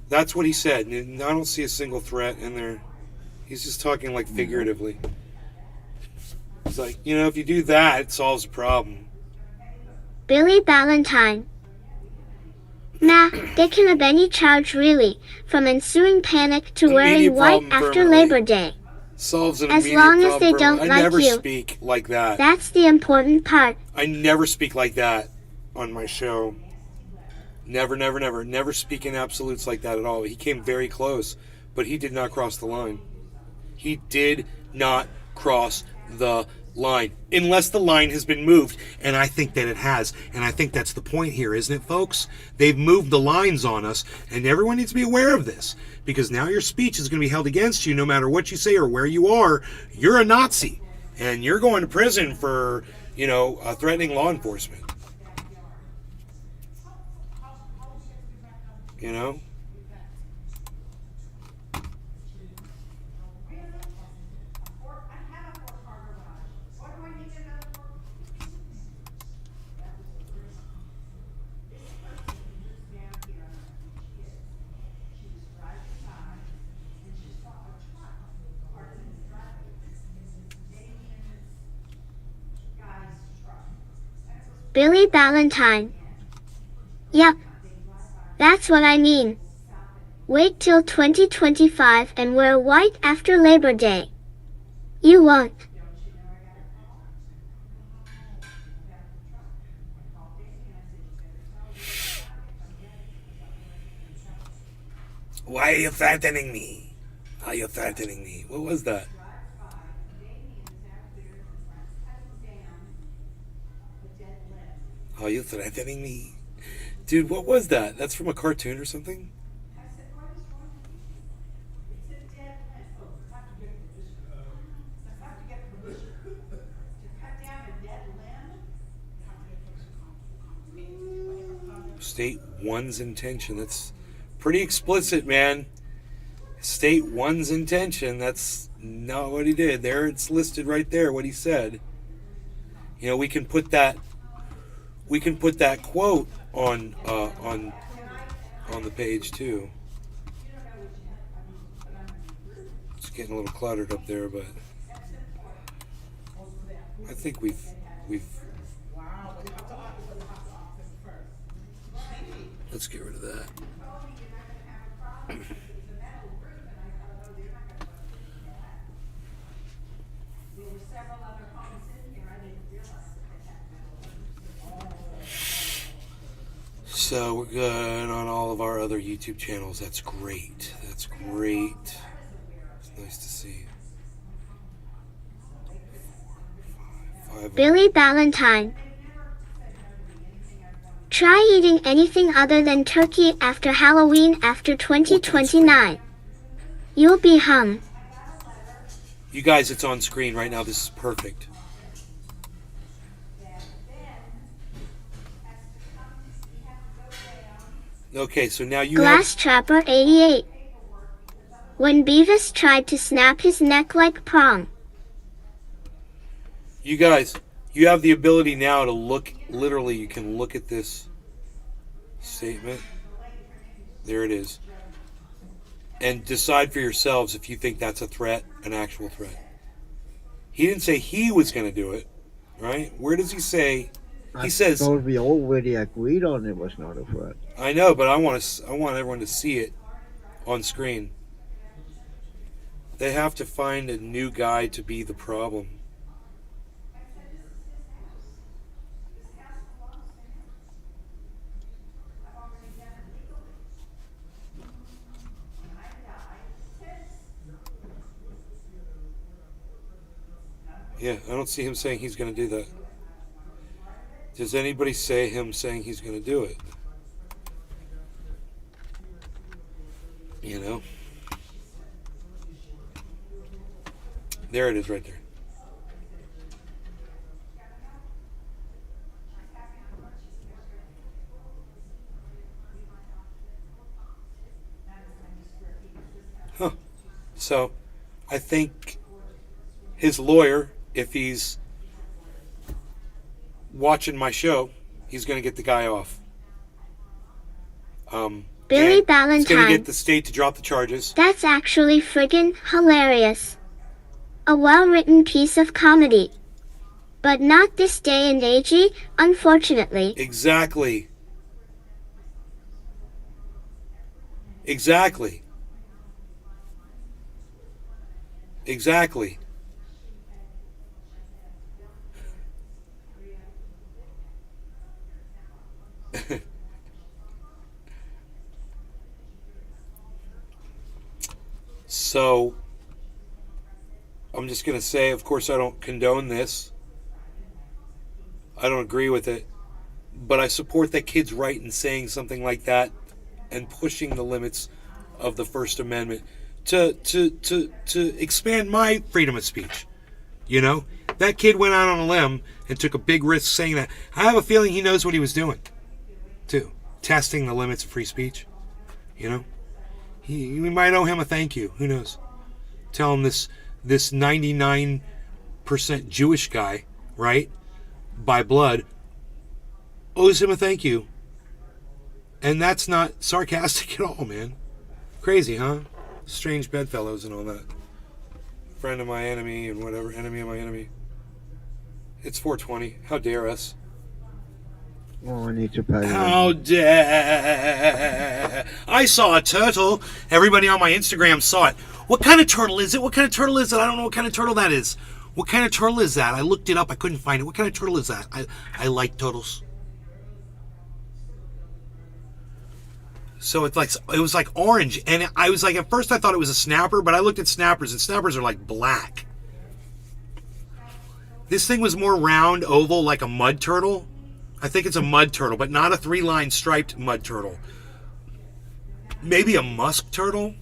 That's what he said. I don't see a single threat in there. He's just talking like figuratively. It's like, if you do that, it solves the problem. Billy Valentine. Nah, they can have any charge really, from ensuing panic to wearing white after Labor Day. Solves an as immediate long problem as they don't I like never you. speak like that. That's the important part. I never speak like that on my show. Never, never, never. Never speak in absolutes like that at all. He came very close, but he did not cross the line. He did not cross the line, unless the line has been moved, and I think that it has, and I think that's the point here, isn't it, folks? They've moved the lines on us, and everyone needs to be aware of this, because now your speech is going to be held against you no matter what you say or where you are. You're a Nazi, and you're going to prison for, threatening law enforcement. Billy Valentine. Yep. That's what I mean. Wait till 2025 and wear white after Labor Day. You won't. Why are you threatening me? Why are you threatening me? What was that? Are you threatening me? Dude, what was that? That's from a cartoon or something? State one's intention. That's pretty explicit, man. State one's intention. That's not what he did. There, it's listed right there, what he said. We can put that quote on the page too. It's getting a little cluttered up there, but I think we've let's get rid of that. So we're good on all of our other YouTube channels. That's great. That's great. It's nice to see. 4, 5, Billy Ballantyne. Try eating anything other than turkey after Halloween after 2029. You'll be hung. You guys, it's on screen right now. This is perfect. Okay, so now you Glass have... Trapper 88. When Beavis tried to snap his neck like prong. You guys, you have the ability now to look, literally, you can look at this statement. There it is. And decide for yourselves if you think that's a threat, an actual threat. He didn't say he was going to do it, right? Where does he say? He says... thought we already agreed on it was not a threat. I know, but I want everyone to see it on screen. They have to find a new guy to be the problem. Yeah, I don't see him saying he's going to do that. Does anybody say him saying he's going to do it? You know? There it is right there. Huh. So, I think his lawyer, if he's watching my show, he's going to get the guy off. Billy He's going to Ballantyne. get the state to drop the charges. That's actually friggin' hilarious. A well-written piece of comedy. But not this day and agey, unfortunately. Exactly. Exactly. Exactly. So, I'm just going to say, of course, I don't condone this. I don't agree with it. But I support that kid's right in saying something like that and pushing the limits of the First Amendment to expand my freedom of speech. You know? That kid went out on a limb and took a big risk saying that. I have a feeling he knows what he was doing, too. Testing the limits of free speech. You know? We might owe him a thank you. Who knows? Tell him this 99% Jewish guy, right, by blood, owes him a thank you. And that's not sarcastic at all, man. Crazy, huh? Strange bedfellows and all that. Friend of my enemy and whatever. Enemy of my enemy. It's 420. How dare us? Oh, I need to pay. How dare... I saw a turtle. Everybody on my Instagram saw it. What kind of turtle is it? What kind of turtle is it? I don't know what kind of turtle that is. What kind of turtle is that? I looked it up. I couldn't find it. What kind of turtle is that? I like turtles. So it was like orange. And I was like, at first I thought it was a snapper, but I looked at snappers, and snappers are like black. This thing was more round, oval, like a mud turtle. I think it's a mud turtle, but not a 3-line striped mud turtle. Maybe a musk turtle,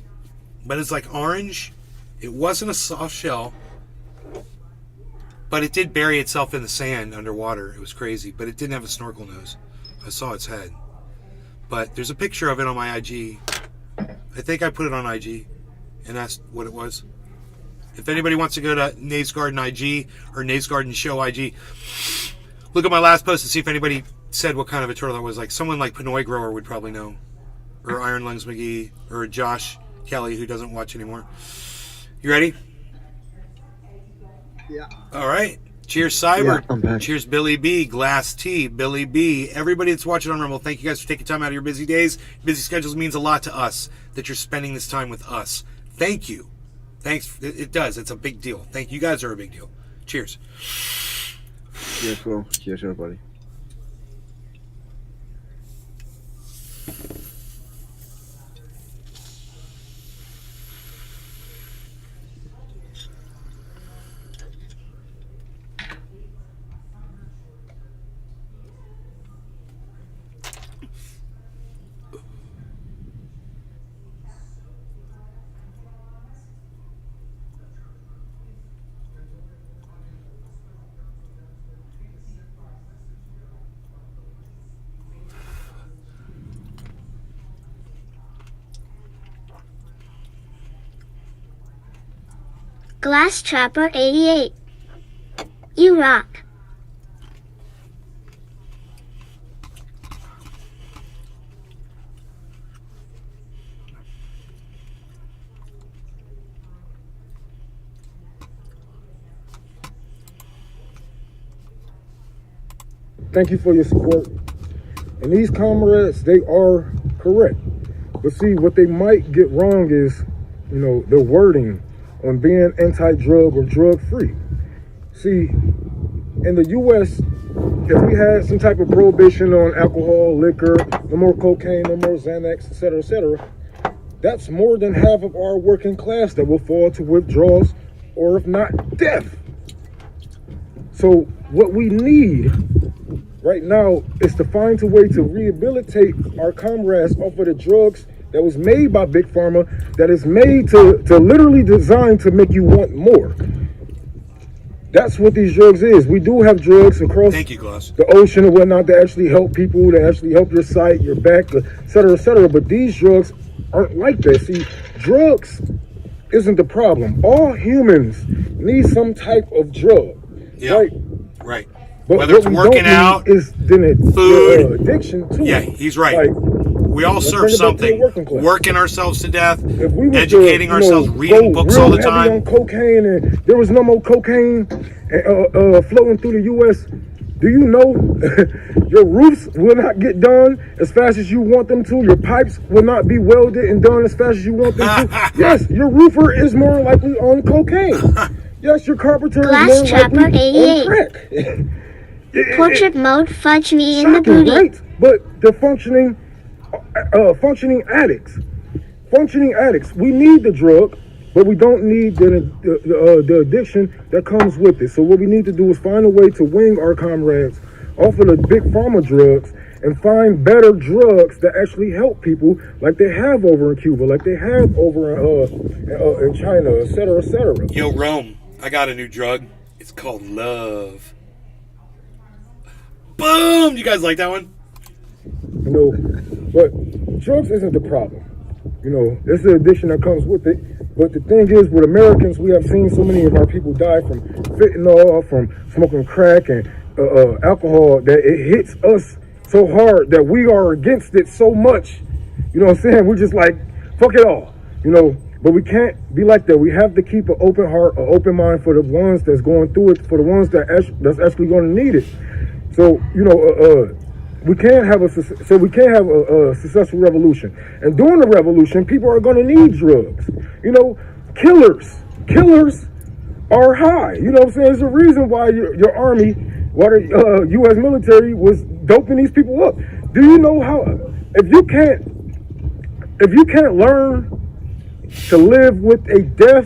but it's like orange. It wasn't a soft shell, but it did bury itself in the sand underwater. It was crazy, but it didn't have a snorkel nose. I saw its head. But there's a picture of it on my IG. I think I put it on IG and asked what it was. If anybody wants to go to Nays Garden IG or Nays Garden Show IG, look at my last post and see if anybody said what kind of a turtle that was. Like someone like Pinoy Grower would probably know, or Iron Lungs McGee, or Josh Kelly, who doesn't watch anymore. You ready? Yeah. All right. Cheers, Cyber. Yeah, I'm back. Cheers, Billy B. Glass T. Billy B. Everybody that's watching on Rumble, thank you guys for taking time out of your busy days. Busy schedules means a lot to us that you're spending this time with us. Thank you. Thanks. It does. It's a big deal. Thank you. You guys are a big deal. Cheers. Cheers, bro. Cheers, everybody. Glass Trapper 88. You rock. Thank you for your support. And these comrades, they are correct. But see, what they might get wrong is, you know, the wording on being anti-drug or drug-free. See, in the U.S., if we had some type of prohibition on alcohol, liquor, no more cocaine, no more Xanax, etc., that's more than half of our working class that will fall to withdrawals or, if not, death. So what we need right now is to find a way to rehabilitate our comrades off of the drugs that was made by Big Pharma, that is made to literally designed to make you want more. That's what these drugs is. We do have drugs across the ocean and whatnot that actually help people, that actually help your sight, your back, etc., etc. But these drugs aren't like that. See, drugs isn't the problem. All humans need some type of drug, right? Right. But whether it's working out, is then food, addiction too. Yeah, he's right. Like, we all serve something. Working ourselves to death, we were educating ourselves, reading books all the time. On cocaine, and there was no more cocaine floating through the U.S. Do you know your roofs will not get done as fast as you want them to? Your pipes will not be welded and done as fast as you want them to. Yes, your roofer is more likely on cocaine. Yes, your carpenter Glass is more Trapper likely 88. on crack. Portrait mode, fudge me in the Shocking, booty. right? But the functioning addicts. Functioning addicts. We need the drug, but we don't need the addiction that comes with it. So what we need to do is find a way to wing our comrades off of the Big Pharma drugs and find better drugs that actually help people, like they have over in Cuba, like they have over in China, etc., etc. Yo, Rome, I got a new drug. It's called love. Boom! You guys like that one? You know, but drugs isn't the problem. You know, it's the addiction that comes with it. But the thing is, with Americans, we have seen so many of our people die from fentanyl, from smoking crack and alcohol, that it hits us so hard that we are against it so much. You know what I'm saying? We're just like, fuck it all. You know, but we can't be like that. We have to keep an open heart, an open mind for the ones that's going through it, for the ones that's actually going to need it. So, you know, we can't have a successful revolution. And during the revolution, people are going to need drugs. You know, killers are high. You know what I'm saying? There's a reason why your army, why the U.S. military was doping these people up. Do you know how? If you can't learn to live with a death,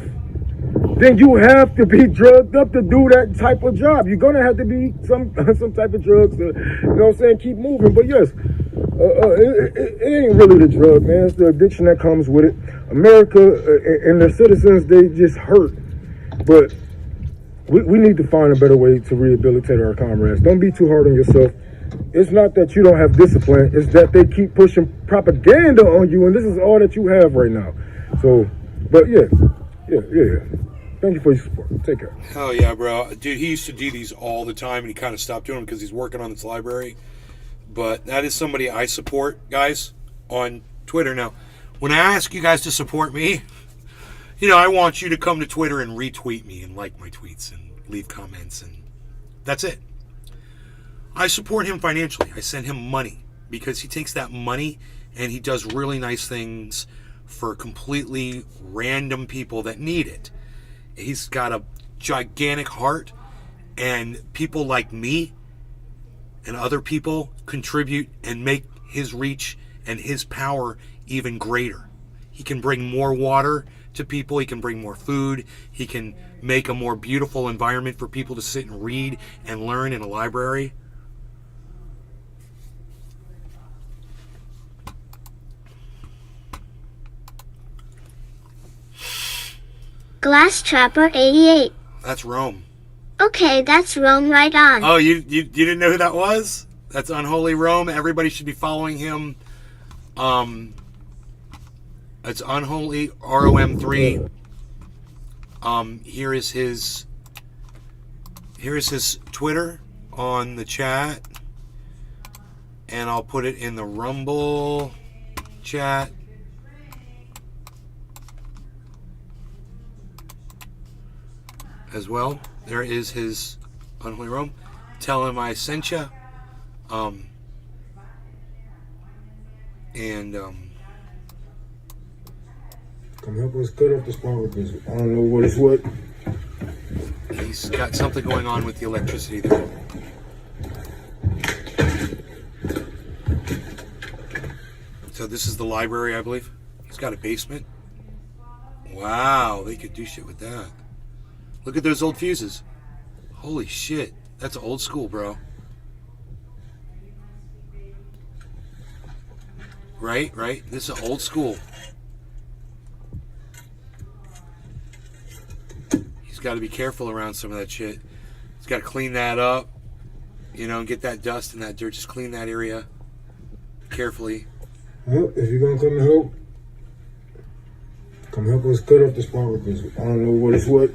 then you have to be drugged up to do that type of job. You're gonna have to be some type of drugs to, you know what I'm saying, keep moving. But yes, it ain't really the drug, man. It's the addiction that comes with it. America and their citizens, they just hurt. But we need to find a better way to rehabilitate our comrades. Don't be too hard on yourself. It's not that you don't have discipline. It's that they keep pushing propaganda on you, and this is all that you have right now. So, but yeah. Thank you for your support. Take care. Hell yeah, bro. Dude, he used to do these all the time, and he kind of stopped doing them because he's working on this library. But that is somebody I support, guys, on Twitter. Now, when I ask you guys to support me, you know, I want you to come to Twitter and retweet me and like my tweets and leave comments, and that's it. I support him financially. I send him money because he takes that money and he does really nice things for completely random people that need it. He's got a gigantic heart, and people like me and other people contribute and make his reach and his power even greater. He can bring more water to people. He can bring more food. He can make a more beautiful environment for people to sit and read and learn in a library. Glass Trapper 88. That's Rome. Okay, that's Rome right on. Oh, you didn't know who that was? That's Unholy Rome. Everybody should be following him. It's Unholy ROM3. Here is his Twitter on the chat, and I'll put it in the Rumble chat. As well. There is his Unholy Rome. Tell him I sent you. Come help us cut off the spark because I don't know what is what. He's got something going on with the electricity there. So this is the library, I believe. He's got a basement. Wow, they could do shit with that. Look at those old fuses. Holy shit. That's old school, bro. Right? This is old school. He's got to be careful around some of that shit. He's got to clean that up, and get that dust and that dirt. Just clean that area carefully. Well, if you're gonna come help, come help us cut off the spark because I don't know what is what.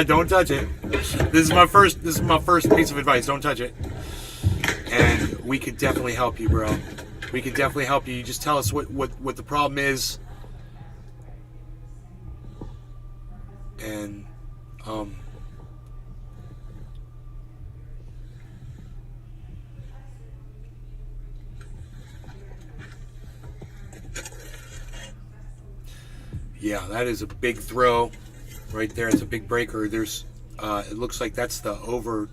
Don't touch it. This is my first piece of advice. Don't touch it. And we could definitely help you, bro. We could definitely help you. You just tell us what the problem is. And yeah, that is a big throw right there. It's a big breaker. There's it looks like that's the over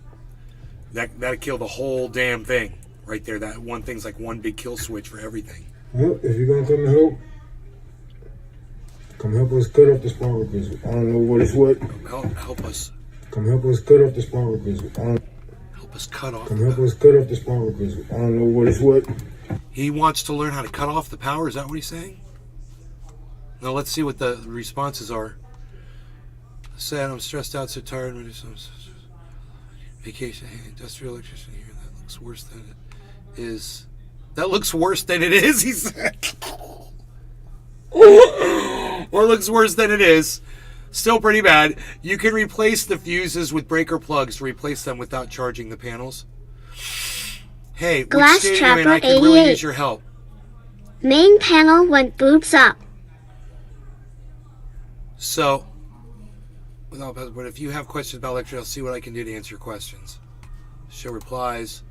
that'd kill the whole damn thing right there. That one thing's like one big kill switch for everything. Well, if you're gonna come help, come help us cut off the spark because I don't know what is what. Help us. Come help us cut off the spark because I don't. Help us cut off. Come help us cut off the spark because I don't know what is what. He wants to learn how to cut off the power. Is that what he's saying? Now let's see what the responses are. Sad, I'm stressed out, so tired. Vacation, hey, industrial electrician here. That looks worse than it is. That looks worse than it is, he said. What looks worse than it is? Still pretty bad. You can replace the fuses with breaker plugs to replace them without charging the panels. Hey, Glass which state are you in? Trapper I can really 88. use your help. Main panel went boobs up. So, but if you have questions about electricity, I'll see what I can do to answer your questions. Show replies.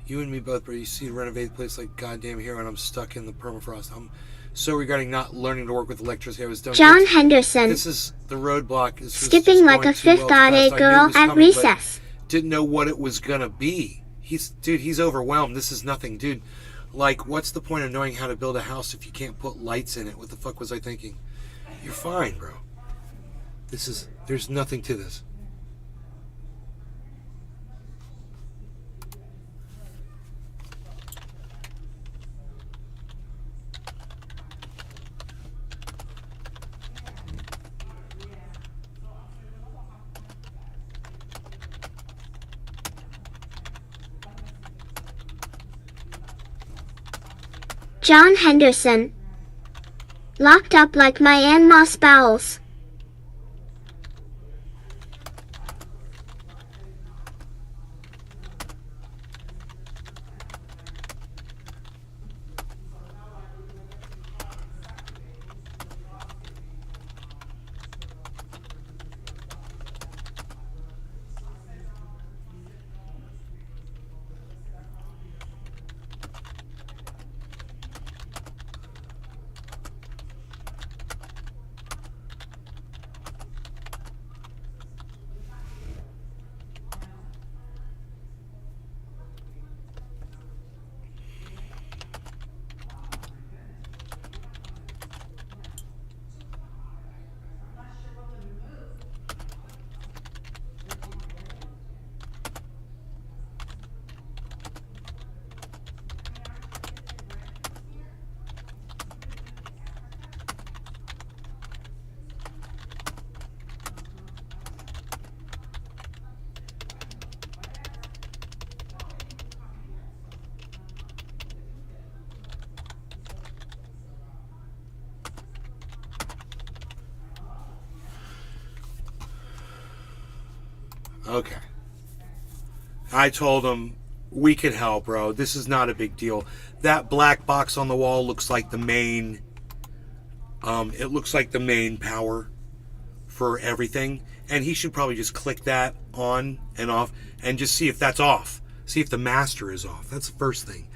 You and me both, but you see, renovate the place like goddamn hero, and I'm stuck in the permafrost. I'm so regarding not learning to work with electricity. I was done. John Henderson. This is the roadblock. Skipping like a fifth grade girl at recess. Didn't know what it was gonna be. He's overwhelmed. This is nothing, dude. Like, what's the point of knowing how to build a house if you can't put lights in it? What the fuck was I thinking? You're fine, bro. There's nothing to this. John Henderson. Locked up like my Aunt Moss bowels. Okay. I told him, we could help, bro. This is not a big deal. That black box on the wall looks like the main, it looks like the main power for everything. And he should probably just click that on and off and just see if that's off. See if the master is off. That's the first thing.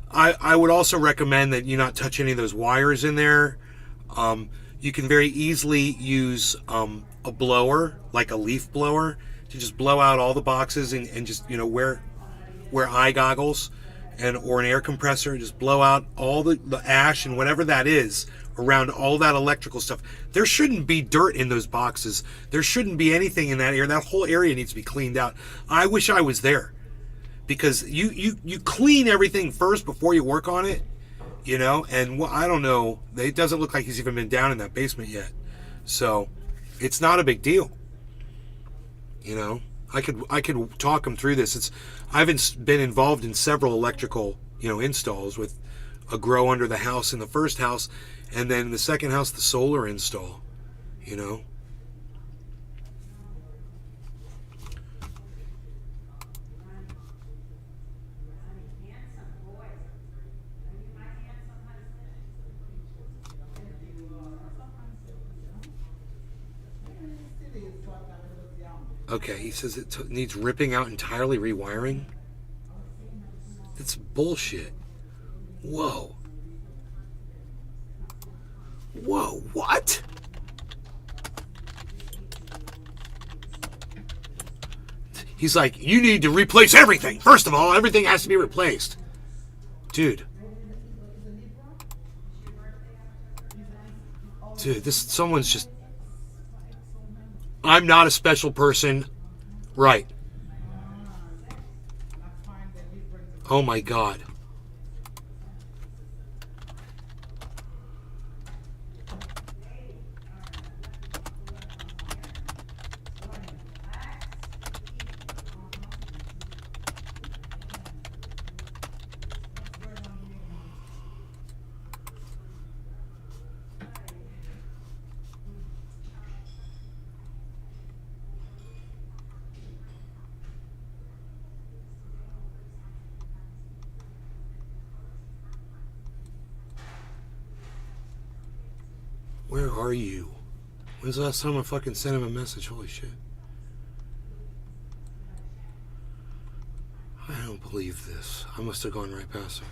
I would also recommend that you not touch any of those wires in there. You can very easily use a blower, like a leaf blower, to just blow out all the boxes and just, you know, wear eye goggles or an air compressor. Just blow out all the ash and whatever that is around all that electrical stuff. There shouldn't be dirt in those boxes. There shouldn't be anything in that area. That whole area needs to be cleaned out. I wish I was there, because you clean everything first before you work on it, you know. And I don't know, it doesn't look like he's even been down in that basement yet, so it's not a big deal, you know. I could talk him through this. I've been involved in several electrical, you know, installs with a grow under the house in the first house, and then the second house, the solar install, you know. Okay, he says it needs ripping out entirely, rewiring. That's bullshit. Whoa. Whoa, what? He's like, you need to replace everything. First of all, everything has to be replaced. Dude. Dude, someone's just... I'm not a special person. Right. Oh my God. Where are you? When's the last time I fucking sent him a message? Holy shit. I don't believe this. I must have gone right past him.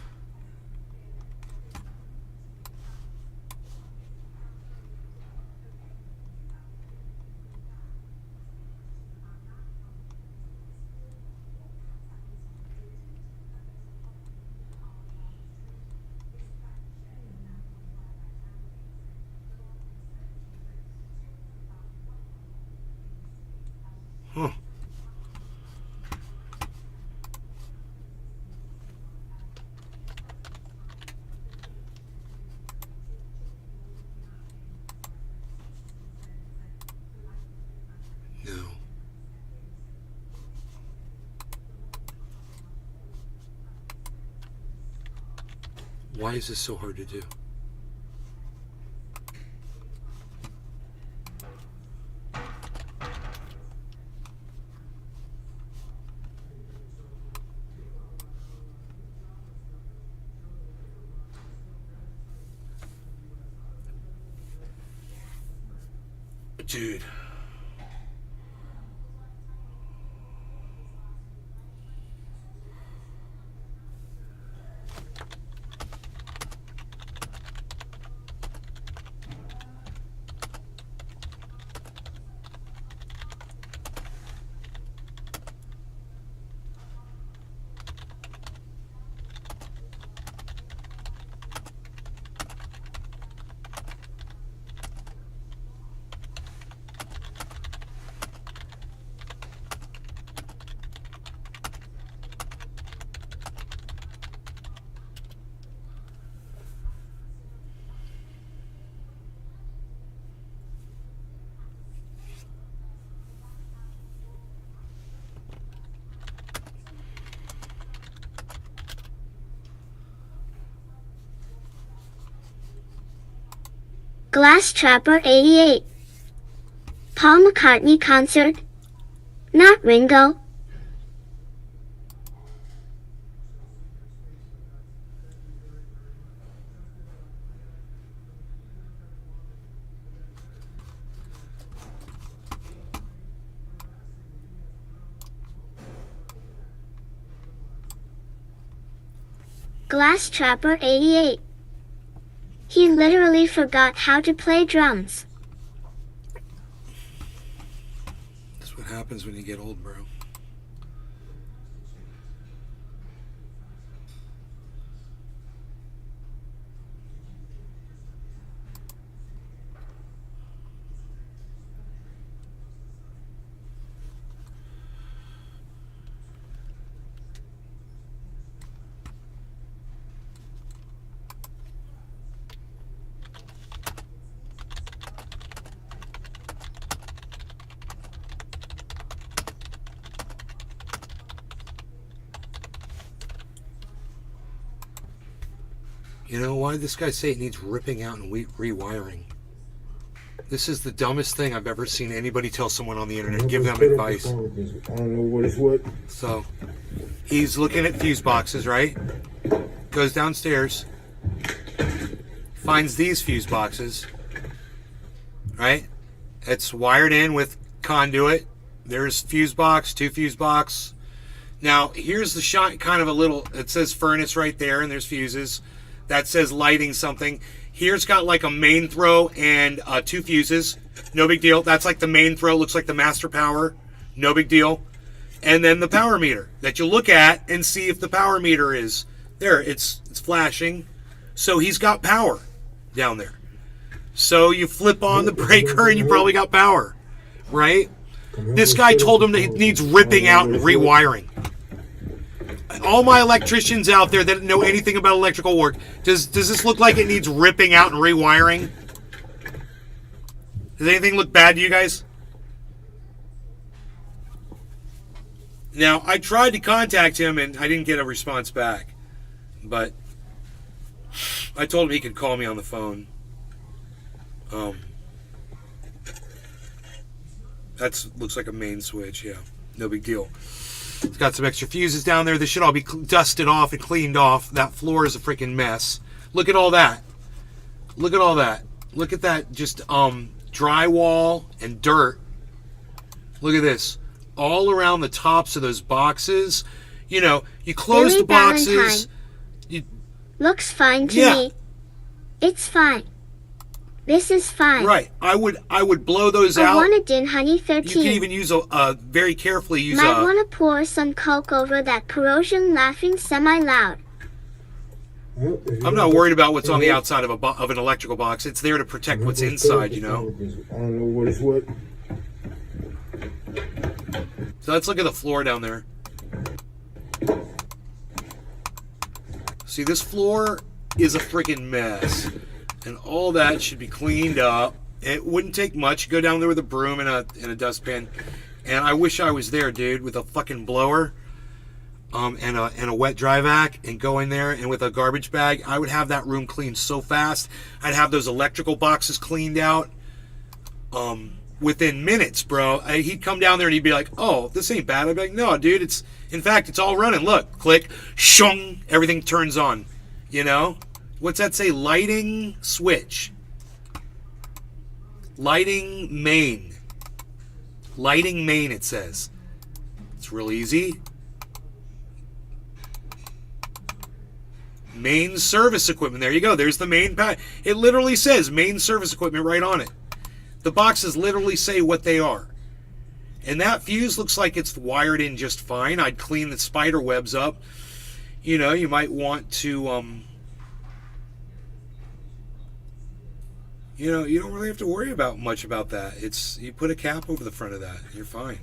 Huh. No. Why is this so hard to do? Dude. Glass Trapper 88. Paul McCartney concert. Not Ringo. Glass Trapper 88. He literally forgot how to play drums. That's what happens when you get old, bro. You know, why did this guy say it needs ripping out and rewiring? This is the dumbest thing I've ever seen anybody tell someone on the internet. Give them advice. I don't know what is what. So, he's looking at fuse boxes, right? Goes downstairs. Finds these fuse boxes. Right? It's wired in with conduit. There's fuse box, 2 fuse box. Now, here's the shot, kind of a little, it says furnace right there, and there's fuses. That says lighting something. Here's got like a main throw and 2 fuses. No big deal. That's like the main throw. Looks like the master power. No big deal. And then the power meter that you look at and see if the power meter is there. It's flashing. So he's got power down there. So you flip on the breaker and you probably got power, right? This guy told him that it needs ripping out and rewiring. All my electricians out there that know anything about electrical work, does this look like it needs ripping out and rewiring? Does anything look bad to you guys? Now, I tried to contact him and I didn't get a response back. But I told him he could call me on the phone. That looks like a main switch, yeah. No big deal. It's got some extra fuses down there. This should all be dusted off and cleaned off. That floor is a freaking mess. Look at all that. Look at all that. Look at that just drywall and dirt. Look at this. All around the tops of those boxes. You know, you close Billy the boxes. Looks fine to me. It's fine. This is fine. Right. I would blow those I out. want it in, honey, 13. You can even use very carefully use Might want to pour some Coke over that corrosion, laughing semi-loud. I'm not worried about what's on the outside of an electrical box. It's there to protect what's inside, you know. I don't know what is what. So let's look at the floor down there. See, this floor is a freaking mess. And all that should be cleaned up. It wouldn't take much. Go down there with a broom and a dustpan. And I wish I was there, dude, with a fucking blower and a wet dry vac, and go in there and with a garbage bag. I would have that room cleaned so fast. I'd have those electrical boxes cleaned out within minutes, bro. He'd come down there and he'd be like, "Oh, this ain't bad." I'd be like, "No, dude, in fact, it's all running. Look, click, shung, everything turns on." You know? What's that say? Lighting switch. Lighting main. Lighting main, it says. It's real easy. Main service equipment. There you go. There's the main pack. It literally says main service equipment right on it. The boxes literally say what they are. And that fuse looks like it's wired in just fine. I'd clean the spider webs up. You know, you might want to... You know, you don't really have to worry about much about that. You put a cap over the front of that, you're fine.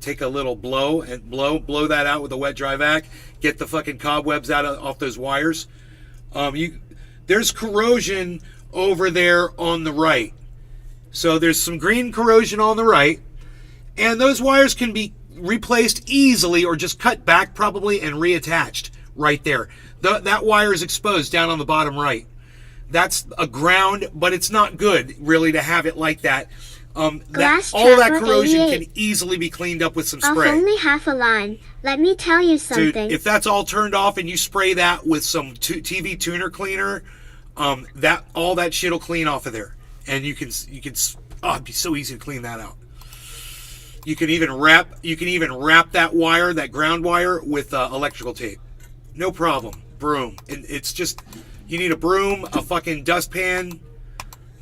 Take a little blow and blow that out with a wet dry vac. Get the fucking cobwebs off those wires. There's corrosion over there on the right. So there's some green corrosion on the right, and those wires can be replaced easily or just cut back probably and reattached right there. That wire is exposed down on the bottom right. That's a ground, but it's not good really to have it like that Glass all that Trapper corrosion 88. can easily be cleaned up with some Off spray. only half a line. Let me tell you something. Dude, if that's all turned off and you spray that with some TV tuner cleaner, all that shit'll clean off of there, and you can it'd be so easy to clean that out. You can even wrap that wire, that ground wire, with electrical tape, no problem. Broom, and it's just you need a broom, a fucking dustpan.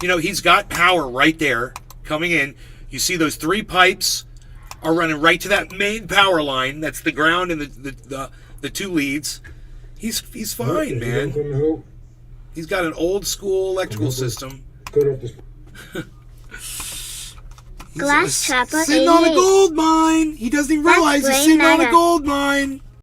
You know, he's got power right there coming in. You see those 3 pipes are running right to that main power line. That's the ground and the 2 leads. He's fine, man. He's got an old school electrical system. Glass Trapper Sitting on a 88. gold mine. He doesn't even That's realize he's gray sitting on a matter. gold mine.